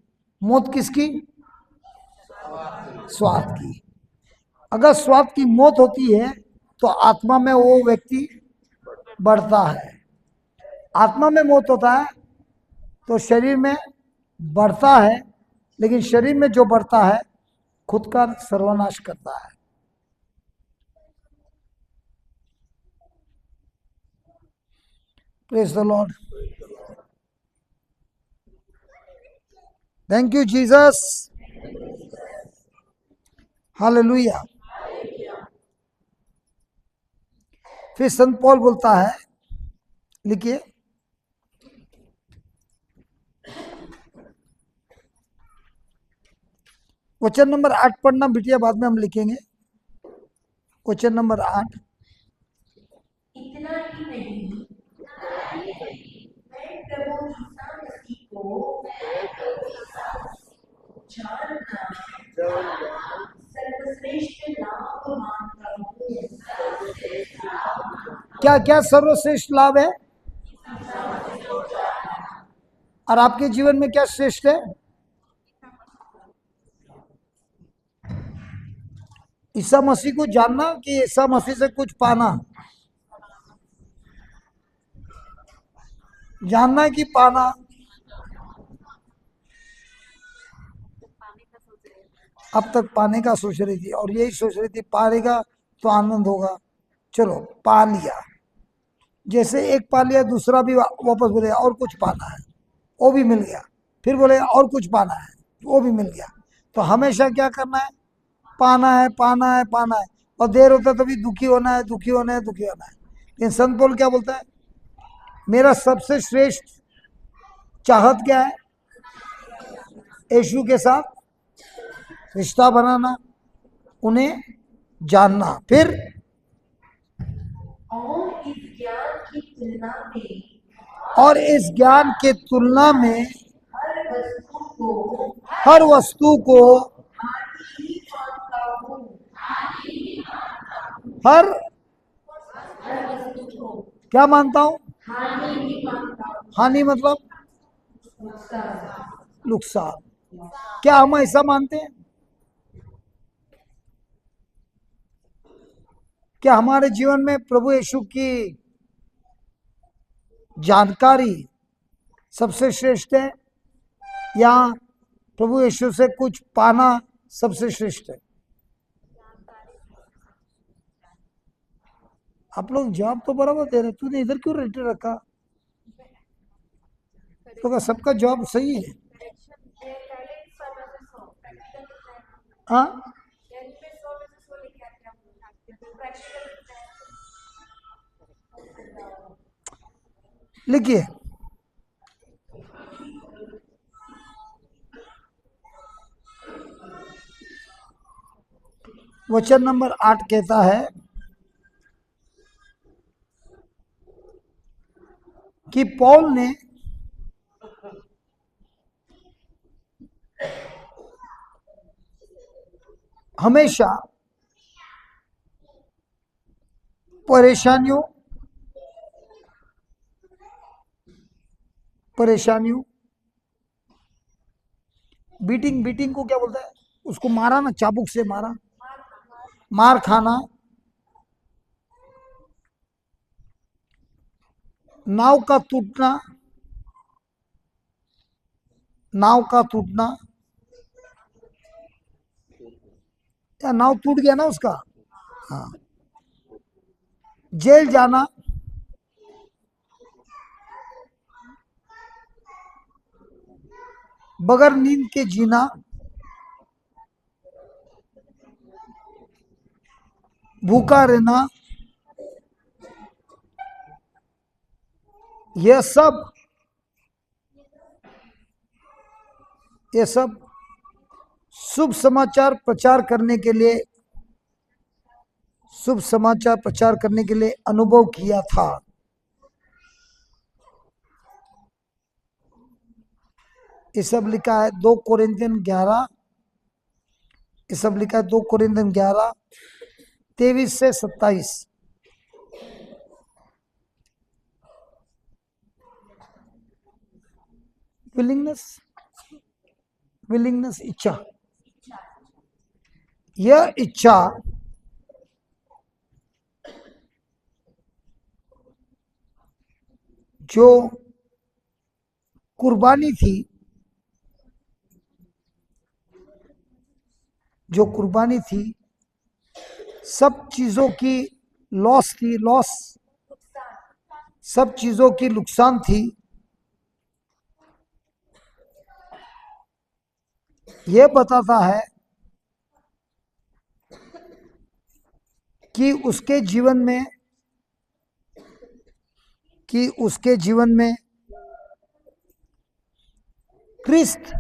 मौत किसकी? स्वार्थ की। अगर स्वार्थ की मौत होती है तो आत्मा में वो व्यक्ति बढ़ता है। आत्मा में मौत होता है तो शरीर में बढ़ता है, लेकिन शरीर में जो बढ़ता है खुद का सर्वनाश करता है। Praise the Lord. Thank you Jesus, hallelujah. फिर संत पौल बोलता है, लिखिए, क्वेश्चन नंबर 8 पढ़ना बिटिया, बाद में हम लिखेंगे। Question number 8। इतना ही नहीं, मैं प्रभु यीशु मसीह को जानना सर्वश्रेष्ठ लाभ मानता हूँ। क्या क्या सर्वश्रेष्ठ लाभ है? और आपके जीवन में क्या श्रेष्ठ है? ईसा मसीह को जानना कि ईसा मसीह से कुछ पाना? जानना कि पाना? अब तक पाने का सोच रही थी, और यही सोच रही थी पाएगा तो आनंद होगा। चलो पा लिया। जैसे एक पा लिया, दूसरा भी वापस बोलेगा और कुछ पाना है, वो भी मिल गया। फिर बोलेगा और कुछ पाना है, वो भी मिल गया। तो हमेशा क्या करना है? पाना है, पाना है, पाना है। और देर होता है तभी दुखी होना है, दुखी होना है, दुखी होना है। लेकिन संत पौल क्या बोलता है? मेरा सबसे श्रेष्ठ चाहत क्या है? यीशु के साथ रिश्ता बनाना, उन्हें जानना। फिर और इस ज्ञान की तुलना में और इस ज्ञान के तुलना में हर वस्तु को हर वस्तु को हानि मानता हूँ। हर हर वस्तु को क्या मानता हूं? हानि भी मानता हूँ। हानि मतलब नुकसान। नुकसान। क्या हम ऐसा मानते हैं? क्या हमारे जीवन में प्रभु यीशु की जानकारी सबसे श्रेष्ठ है, या प्रभु यीशु से कुछ पाना सबसे श्रेष्ठ है? आप लोग जवाब तो बराबर दे रहे, तूने इधर क्यों रेटे रखा? तो सबका जवाब सही है। हाँ, लिखिए, वचन नंबर 8 कहता है कि पौल ने हमेशा परेशानियों परेशानियों बीटिंग बीटिंग को क्या बोलता है, उसको मारा ना, चाबुक से मारा, मार खाना, नाव का टूटना, नाव का टूटना, या नाव टूट गया ना उसका, हाँ, जेल जाना, बगैर नींद के जीना, भूखा रहना, यह सब शुभ समाचार प्रचार करने के लिए, शुभ समाचार प्रचार करने के लिए अनुभव किया था। ये सब लिखा है 2 कोरिन्थियन 11, ये सब लिखा है 2 कोरिन्थियन 11 23 से 27। विलिंगनेस इच्छा, यह इच्छा जो कुर्बानी थी, जो कुर्बानी थी, सब चीजों की लॉस थी, लॉस, सब चीजों की नुकसान थी, यह बताता है कि उसके जीवन में क्रिस्त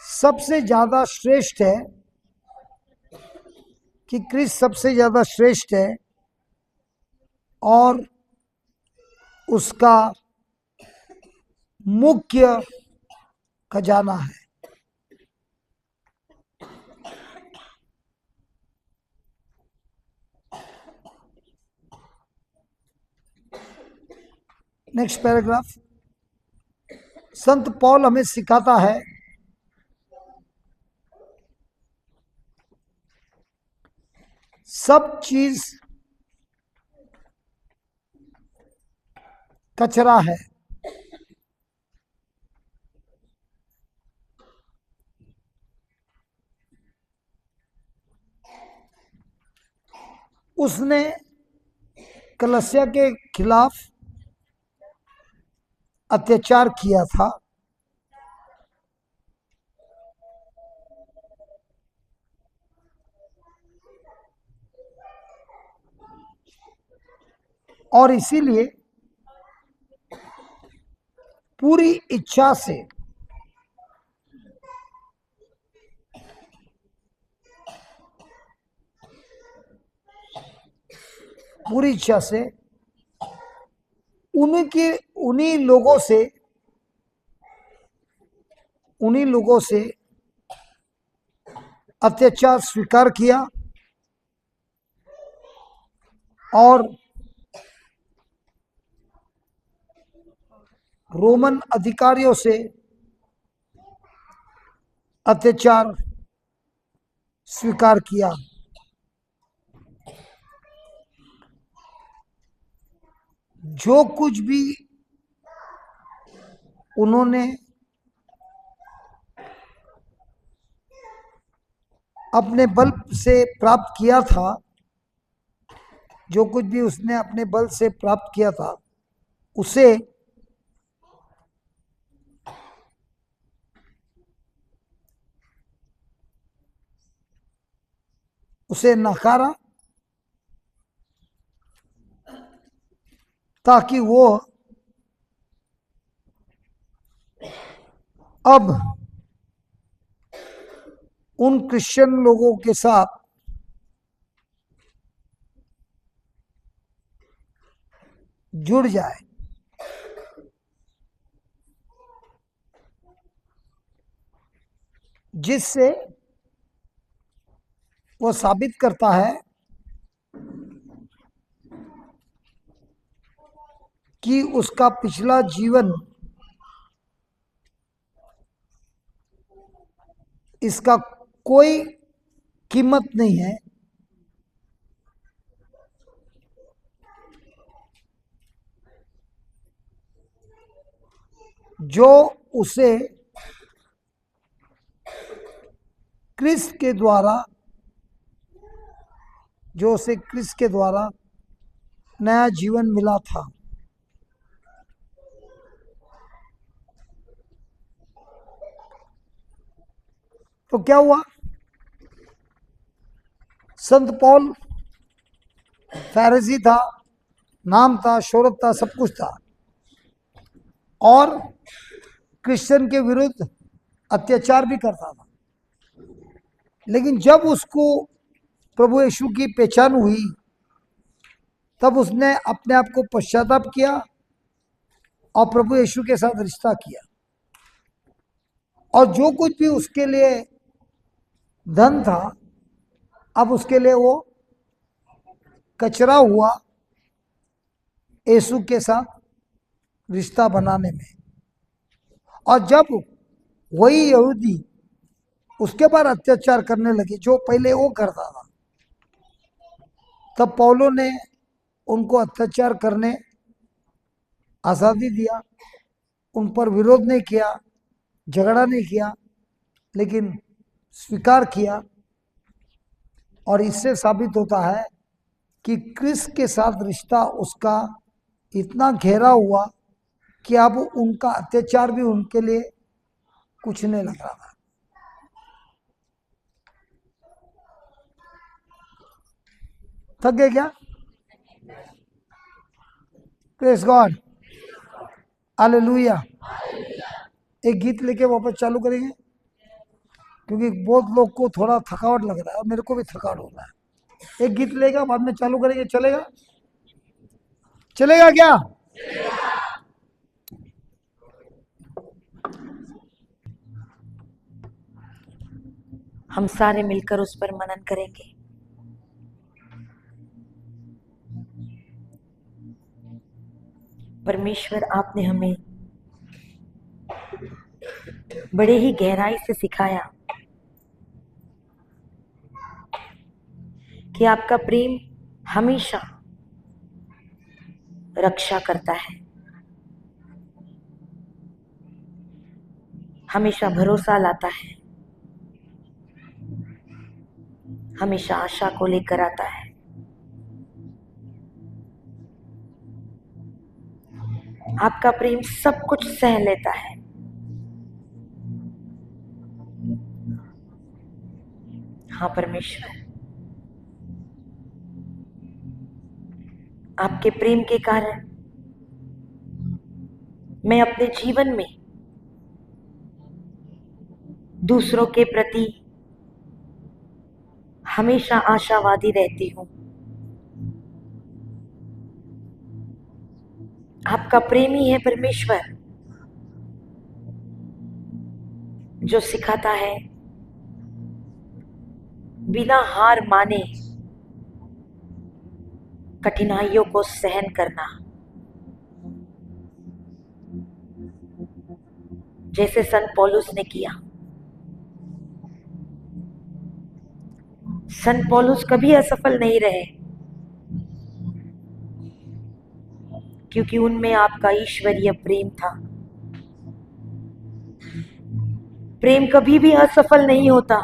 सबसे ज्यादा श्रेष्ठ है, कि क्रिस्त सबसे ज्यादा श्रेष्ठ है और उसका मुख्य खजाना है। नेक्स्ट पैराग्राफ, संत पौल हमें सिखाता है सब चीज कचरा है, उसने कलसिया के खिलाफ अत्याचार किया था, और इसीलिए पूरी इच्छा से उन्हीं लोगों से अत्याचार स्वीकार किया और रोमन अधिकारियों से अत्याचार स्वीकार किया। जो कुछ भी उन्होंने अपने बल से प्राप्त किया था, जो कुछ भी उसने अपने बल से प्राप्त किया था, उसे नकारा, ताकि वो अब उन क्रिश्चियन लोगों के साथ जुड़ जाए जिससे वो साबित करता है कि उसका पिछला जीवन इसका कोई कीमत नहीं है। जो उसे क्रिस्त के द्वारा नया जीवन मिला था। तो क्या हुआ? संत पौल फैरिसी था, नाम था, शोहरत था, सब कुछ था, और क्रिश्चियन के विरुद्ध अत्याचार भी करता था। लेकिन जब उसको प्रभु यीशु की पहचान हुई, तब उसने अपने आप को पश्चाताप किया और प्रभु यीशु के साथ रिश्ता किया। और जो कुछ भी उसके लिए धन था, अब उसके लिए वो कचरा हुआ यीशु के साथ रिश्ता बनाने में। और जब वही यहूदी उसके बाद अत्याचार करने लगे जो पहले वो करता था, तब पौलो ने उनको अत्याचार करने आज़ादी दिया, उन पर विरोध नहीं किया, झगड़ा नहीं किया, लेकिन स्वीकार किया। और इससे साबित होता है कि क्रिस्त के साथ रिश्ता उसका इतना गहरा हुआ कि अब उनका अत्याचार भी उनके लिए कुछ नहीं लग रहा था। थक गए क्या? Praise God, hallelujah. एक गीत लेके वापस चालू करेंगे, क्योंकि बहुत लोग को थोड़ा थकावट लग रहा है और मेरे को भी थकावट हो रहा है। एक गीत लेगा, बाद में चालू करेंगे। चलेगा? चलेगा क्या? हम सारे मिलकर उस पर मनन करेंगे। परमेश्वर, आपने हमें बड़े ही गहराई से सिखाया कि आपका प्रेम हमेशा रक्षा करता है, हमेशा भरोसा लाता है, हमेशा आशा को लेकर आता है। आपका प्रेम सब कुछ सह लेता है। हाँ परमेश्वर, आपके प्रेम के कारण मैं अपने जीवन में दूसरों के प्रति हमेशा आशावादी रहती हूँ। आपका प्रेम ही है परमेश्वर जो सिखाता है बिना हार माने कठिनाइयों को सहन करना। जैसे संत पौलुस ने किया। संत पौलुस कभी असफल नहीं रहे, क्योंकि उनमें आपका ईश्वरीय प्रेम था। प्रेम कभी भी असफल नहीं होता,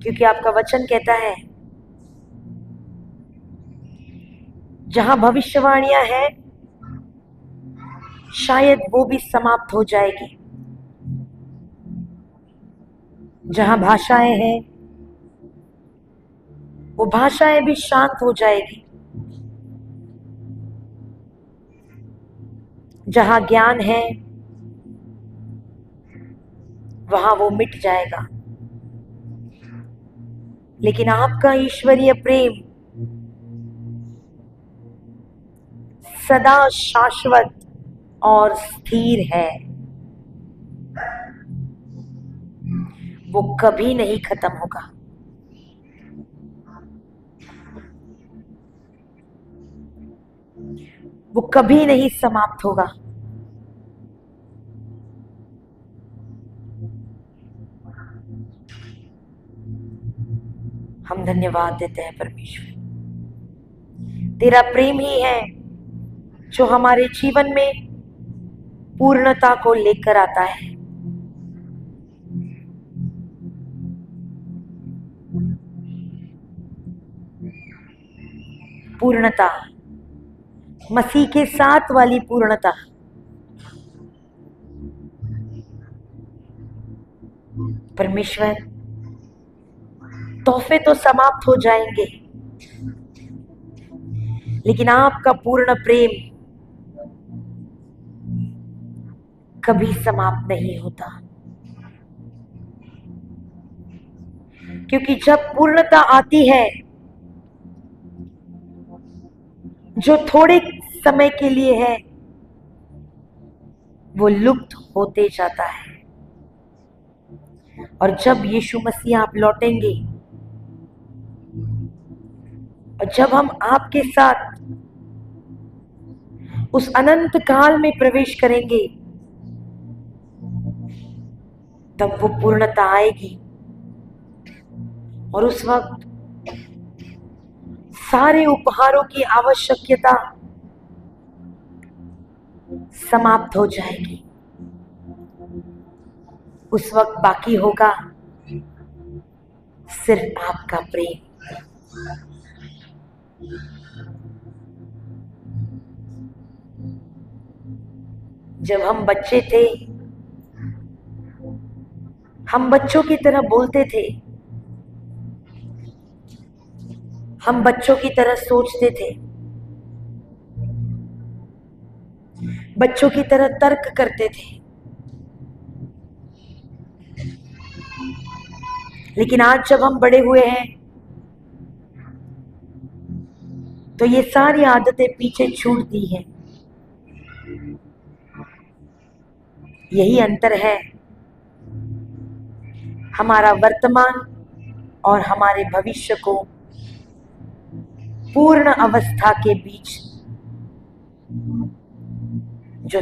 क्योंकि आपका वचन कहता है जहां भविष्यवाणियां हैं शायद वो भी समाप्त हो जाएगी, जहां भाषाएं हैं वो भाषाएं भी शांत हो जाएगी, जहां ज्ञान है वहां वो मिट जाएगा। लेकिन आपका ईश्वरीय प्रेम सदा शाश्वत और स्थिर है। वो कभी नहीं खत्म होगा। वो कभी नहीं समाप्त होगा। हम धन्यवाद देते हैं परमेश्वर, तेरा प्रेम ही है जो हमारे जीवन में पूर्णता को लेकर आता है। पूर्णता, मसीह के साथ वाली पूर्णता। परमेश्वर, तोहफे तो समाप्त हो जाएंगे, लेकिन आपका पूर्ण प्रेम कभी समाप्त नहीं होता, क्योंकि जब पूर्णता आती है, जो थोड़े समय के लिए है, वो लुप्त होते जाता है। और जब यीशु मसीह आप लौटेंगे और जब हम आपके साथ उस अनंत काल में प्रवेश करेंगे, तब वो पूर्णता आएगी और उस वक्त सारे उपहारों की आवश्यकता समाप्त हो जाएगी। उस वक्त बाकी होगा सिर्फ आपका प्रेम। जब हम बच्चे थे, हम बच्चों की तरह बोलते थे, हम बच्चों की तरह सोचते थे, बच्चों की तरह तर्क करते थे। लेकिन आज जब हम बड़े हुए हैं, तो ये सारी आदतें पीछे छूट दी हैं। यही अंतर है हमारा वर्तमान और हमारे भविष्य को पूर्ण अवस्था के बीच, जो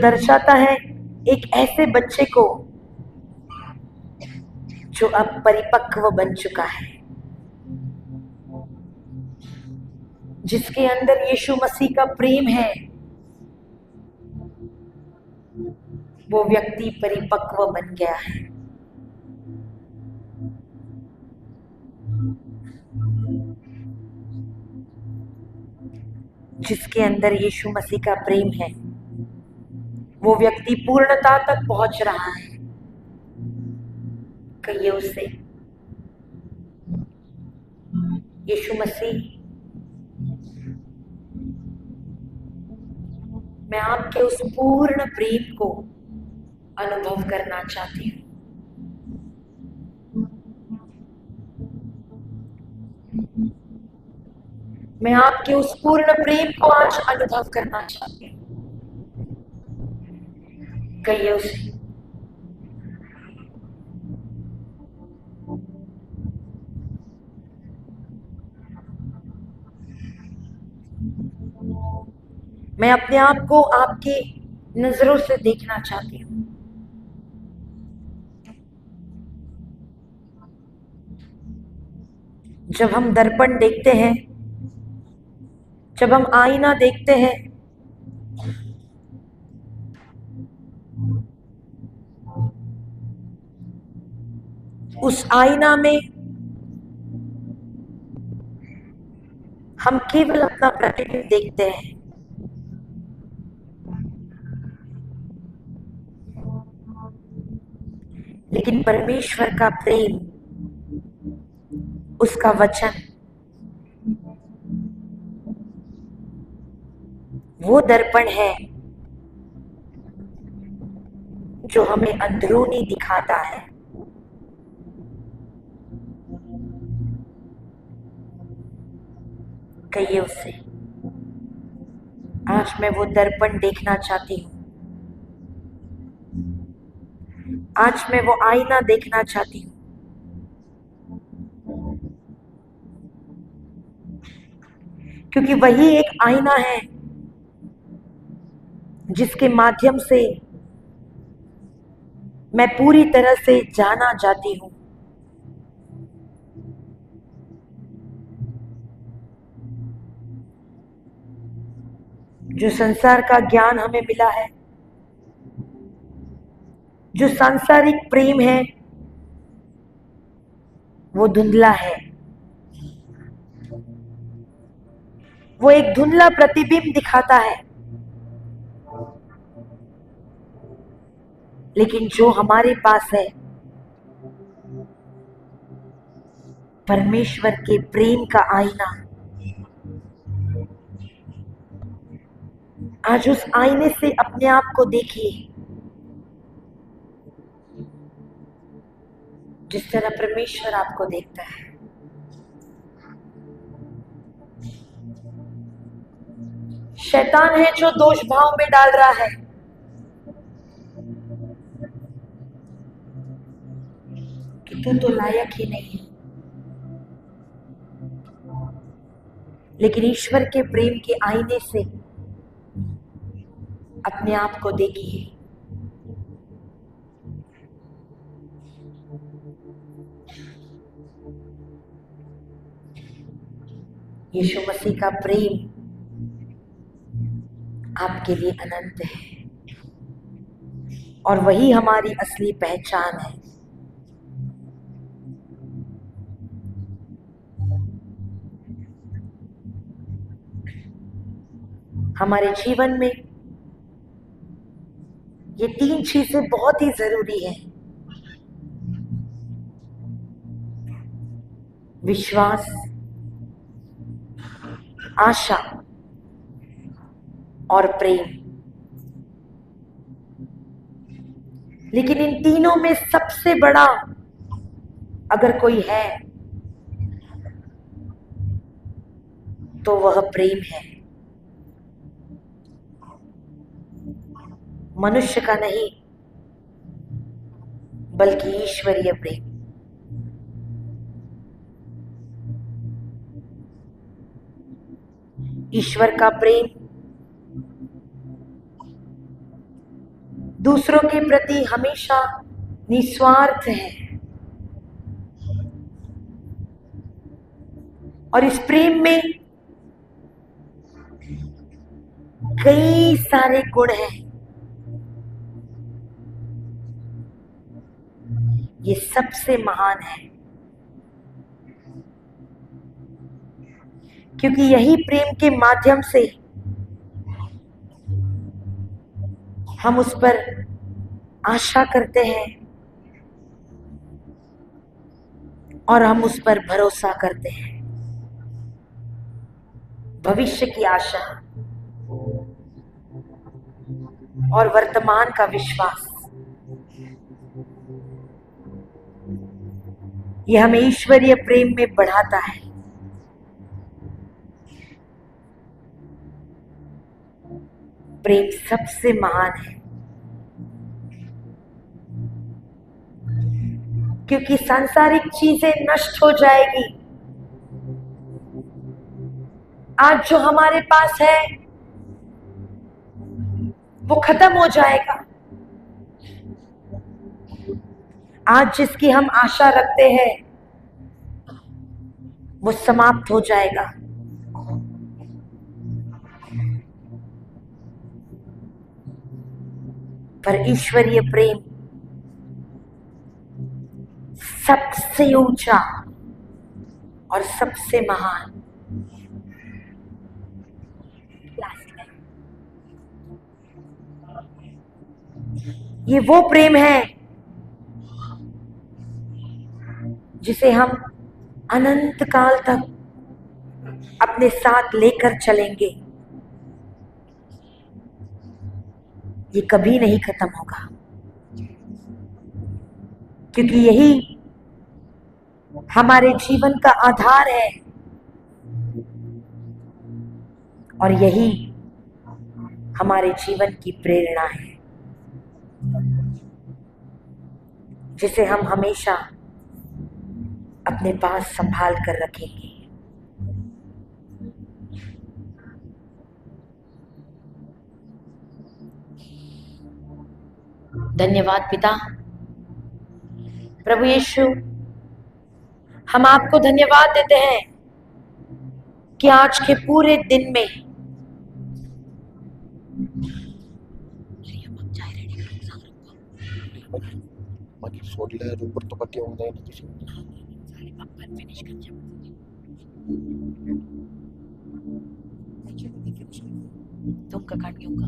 दर्शाता है एक ऐसे बच्चे को जो अब परिपक्व बन चुका है, जिसके अंदर यीशु मसीह का प्रेम है। वो व्यक्ति परिपक्व बन गया है। जिसके अंदर यीशु मसीह का प्रेम है, वो व्यक्ति पूर्णता तक पहुंच रहा है। कहिए उससे, यीशु मसीह, मैं आपके उस पूर्ण प्रेम को अनुभव करना चाहती हूँ। मैं आपके उस पूर्ण प्रेम को आज अनुभव करना चाहती हूँ। कहिए उसे, मैं अपने आप को आपकी नजरों से देखना चाहती हूँ। जब हम दर्पण देखते हैं, जब हम आईना देखते हैं, उस आईना में हम केवल अपना प्रतिबिंब देखते हैं। लेकिन परमेश्वर का प्रेम, उसका वचन, वो दर्पण है जो हमें अंदरूनी दिखाता है। कहिए उससे, आज मैं वो दर्पण देखना चाहती हूँ। आज मैं वो आईना देखना चाहती हूँ, क्योंकि वही एक आईना है जिसके माध्यम से मैं पूरी तरह से जाना चाहती हूँ। जो संसार का ज्ञान हमें मिला है, जो सांसारिक प्रेम है, वो धुंधला है। वो एक धुंधला प्रतिबिंब दिखाता है, लेकिन जो हमारे पास है, परमेश्वर के प्रेम का आईना, आज उस आईने से अपने आप को देखिए, जिस तरह परमेश्वर आपको देखता है। शैतान है जो दोष भाव में डाल रहा है कि तू तो लायक ही नहीं है, लेकिन ईश्वर के प्रेम के आईने से अपने आप को देखिए। यीशु मसीह का प्रेम आपके लिए अनंत है, और वही हमारी असली पहचान है। हमारे जीवन में ये 3 चीजें बहुत ही जरूरी है: विश्वास, आशा और प्रेम। लेकिन इन तीनों में सबसे बड़ा अगर कोई है तो वह प्रेम है। मनुष्य का नहीं, बल्कि ईश्वरीय प्रेम। ईश्वर का प्रेम दूसरों के प्रति हमेशा निस्वार्थ है, और इस प्रेम में कई सारे गुण हैं। ये सबसे महान है, क्योंकि यही प्रेम के माध्यम से हम उस पर आशा करते हैं और हम उस पर भरोसा करते हैं। भविष्य की आशा और वर्तमान का विश्वास, यह हमें ईश्वरीय प्रेम में बढ़ाता है। प्रेम सबसे महान है, क्योंकि सांसारिक चीजें नष्ट हो जाएगी। आज जो हमारे पास है वो खत्म हो जाएगा। आज जिसकी हम आशा रखते हैं वो समाप्त हो जाएगा। पर ईश्वरीय प्रेम सबसे ऊंचा और सबसे महान। ये वो प्रेम है जिसे हम अनंत काल तक अपने साथ लेकर चलेंगे। ये कभी नहीं खत्म होगा, क्योंकि यही हमारे जीवन का आधार है और यही हमारे जीवन की प्रेरणा है। जिसे हम हमेशा अपने पास संभाल कर रखेंगे। धन्यवाद पिता। प्रभु यीशु, हम आपको धन्यवाद देते हैं कि आज के पूरे दिन में सोडलं ऊपर तो पट्टी होऊन जाईल तशी तुमका काट घेऊका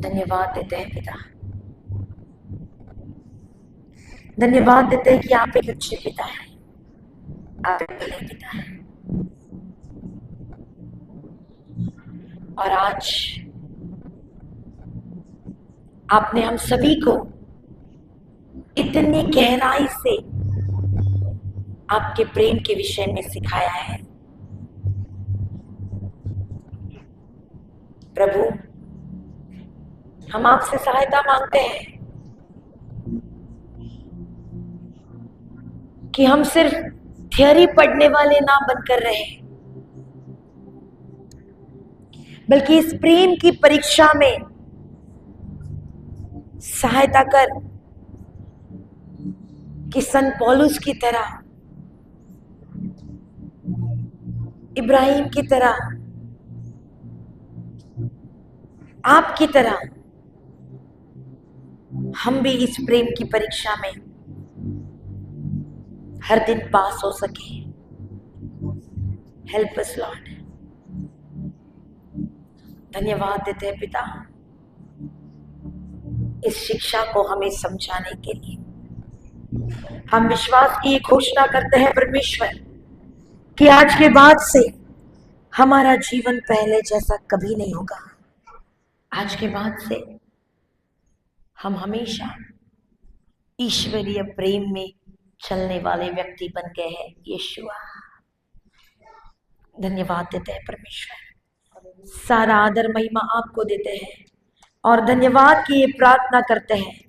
धन्यवाद देते हैं पिता। धन्यवाद देते हैं कि आप एक अच्छे पिता हैं, आप एक भले पिता हैं। और आज आपने हम सभी को इतनी गहराई से आपके प्रेम के विषय में सिखाया है। प्रभु, हम आपसे सहायता मांगते हैं कि हम सिर्फ थियरी पढ़ने वाले ना बनकर रहे, बल्कि इस प्रेम की परीक्षा में सहायता कर कि संत पौलुस की तरह, इब्राहिम की तरह, आपकी तरह हम भी इस प्रेम की परीक्षा में हर दिन पास हो सके। Help us Lord. धन्यवाद देते हैं पिता इस शिक्षा को हमें समझाने के लिए। हम विश्वास की घोषणा करते हैं परमेश्वर कि आज के बाद से हमारा जीवन पहले जैसा कभी नहीं होगा। आज के बाद से हम हमेशा ईश्वरीय प्रेम में चलने वाले व्यक्ति बन गए हैं। यीशुआ, धन्यवाद देते हैं परमेश्वर। सारा आदर महिमा आपको देते हैं और धन्यवाद की ये प्रार्थना करते हैं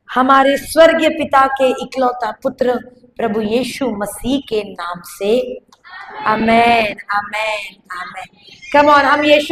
हमारे स्वर्गीय पिता के इकलौता पुत्र प्रभु यीशु मसीह के नाम से। आमेन, आमेन, आमेन। कम ऑन, हम यीशु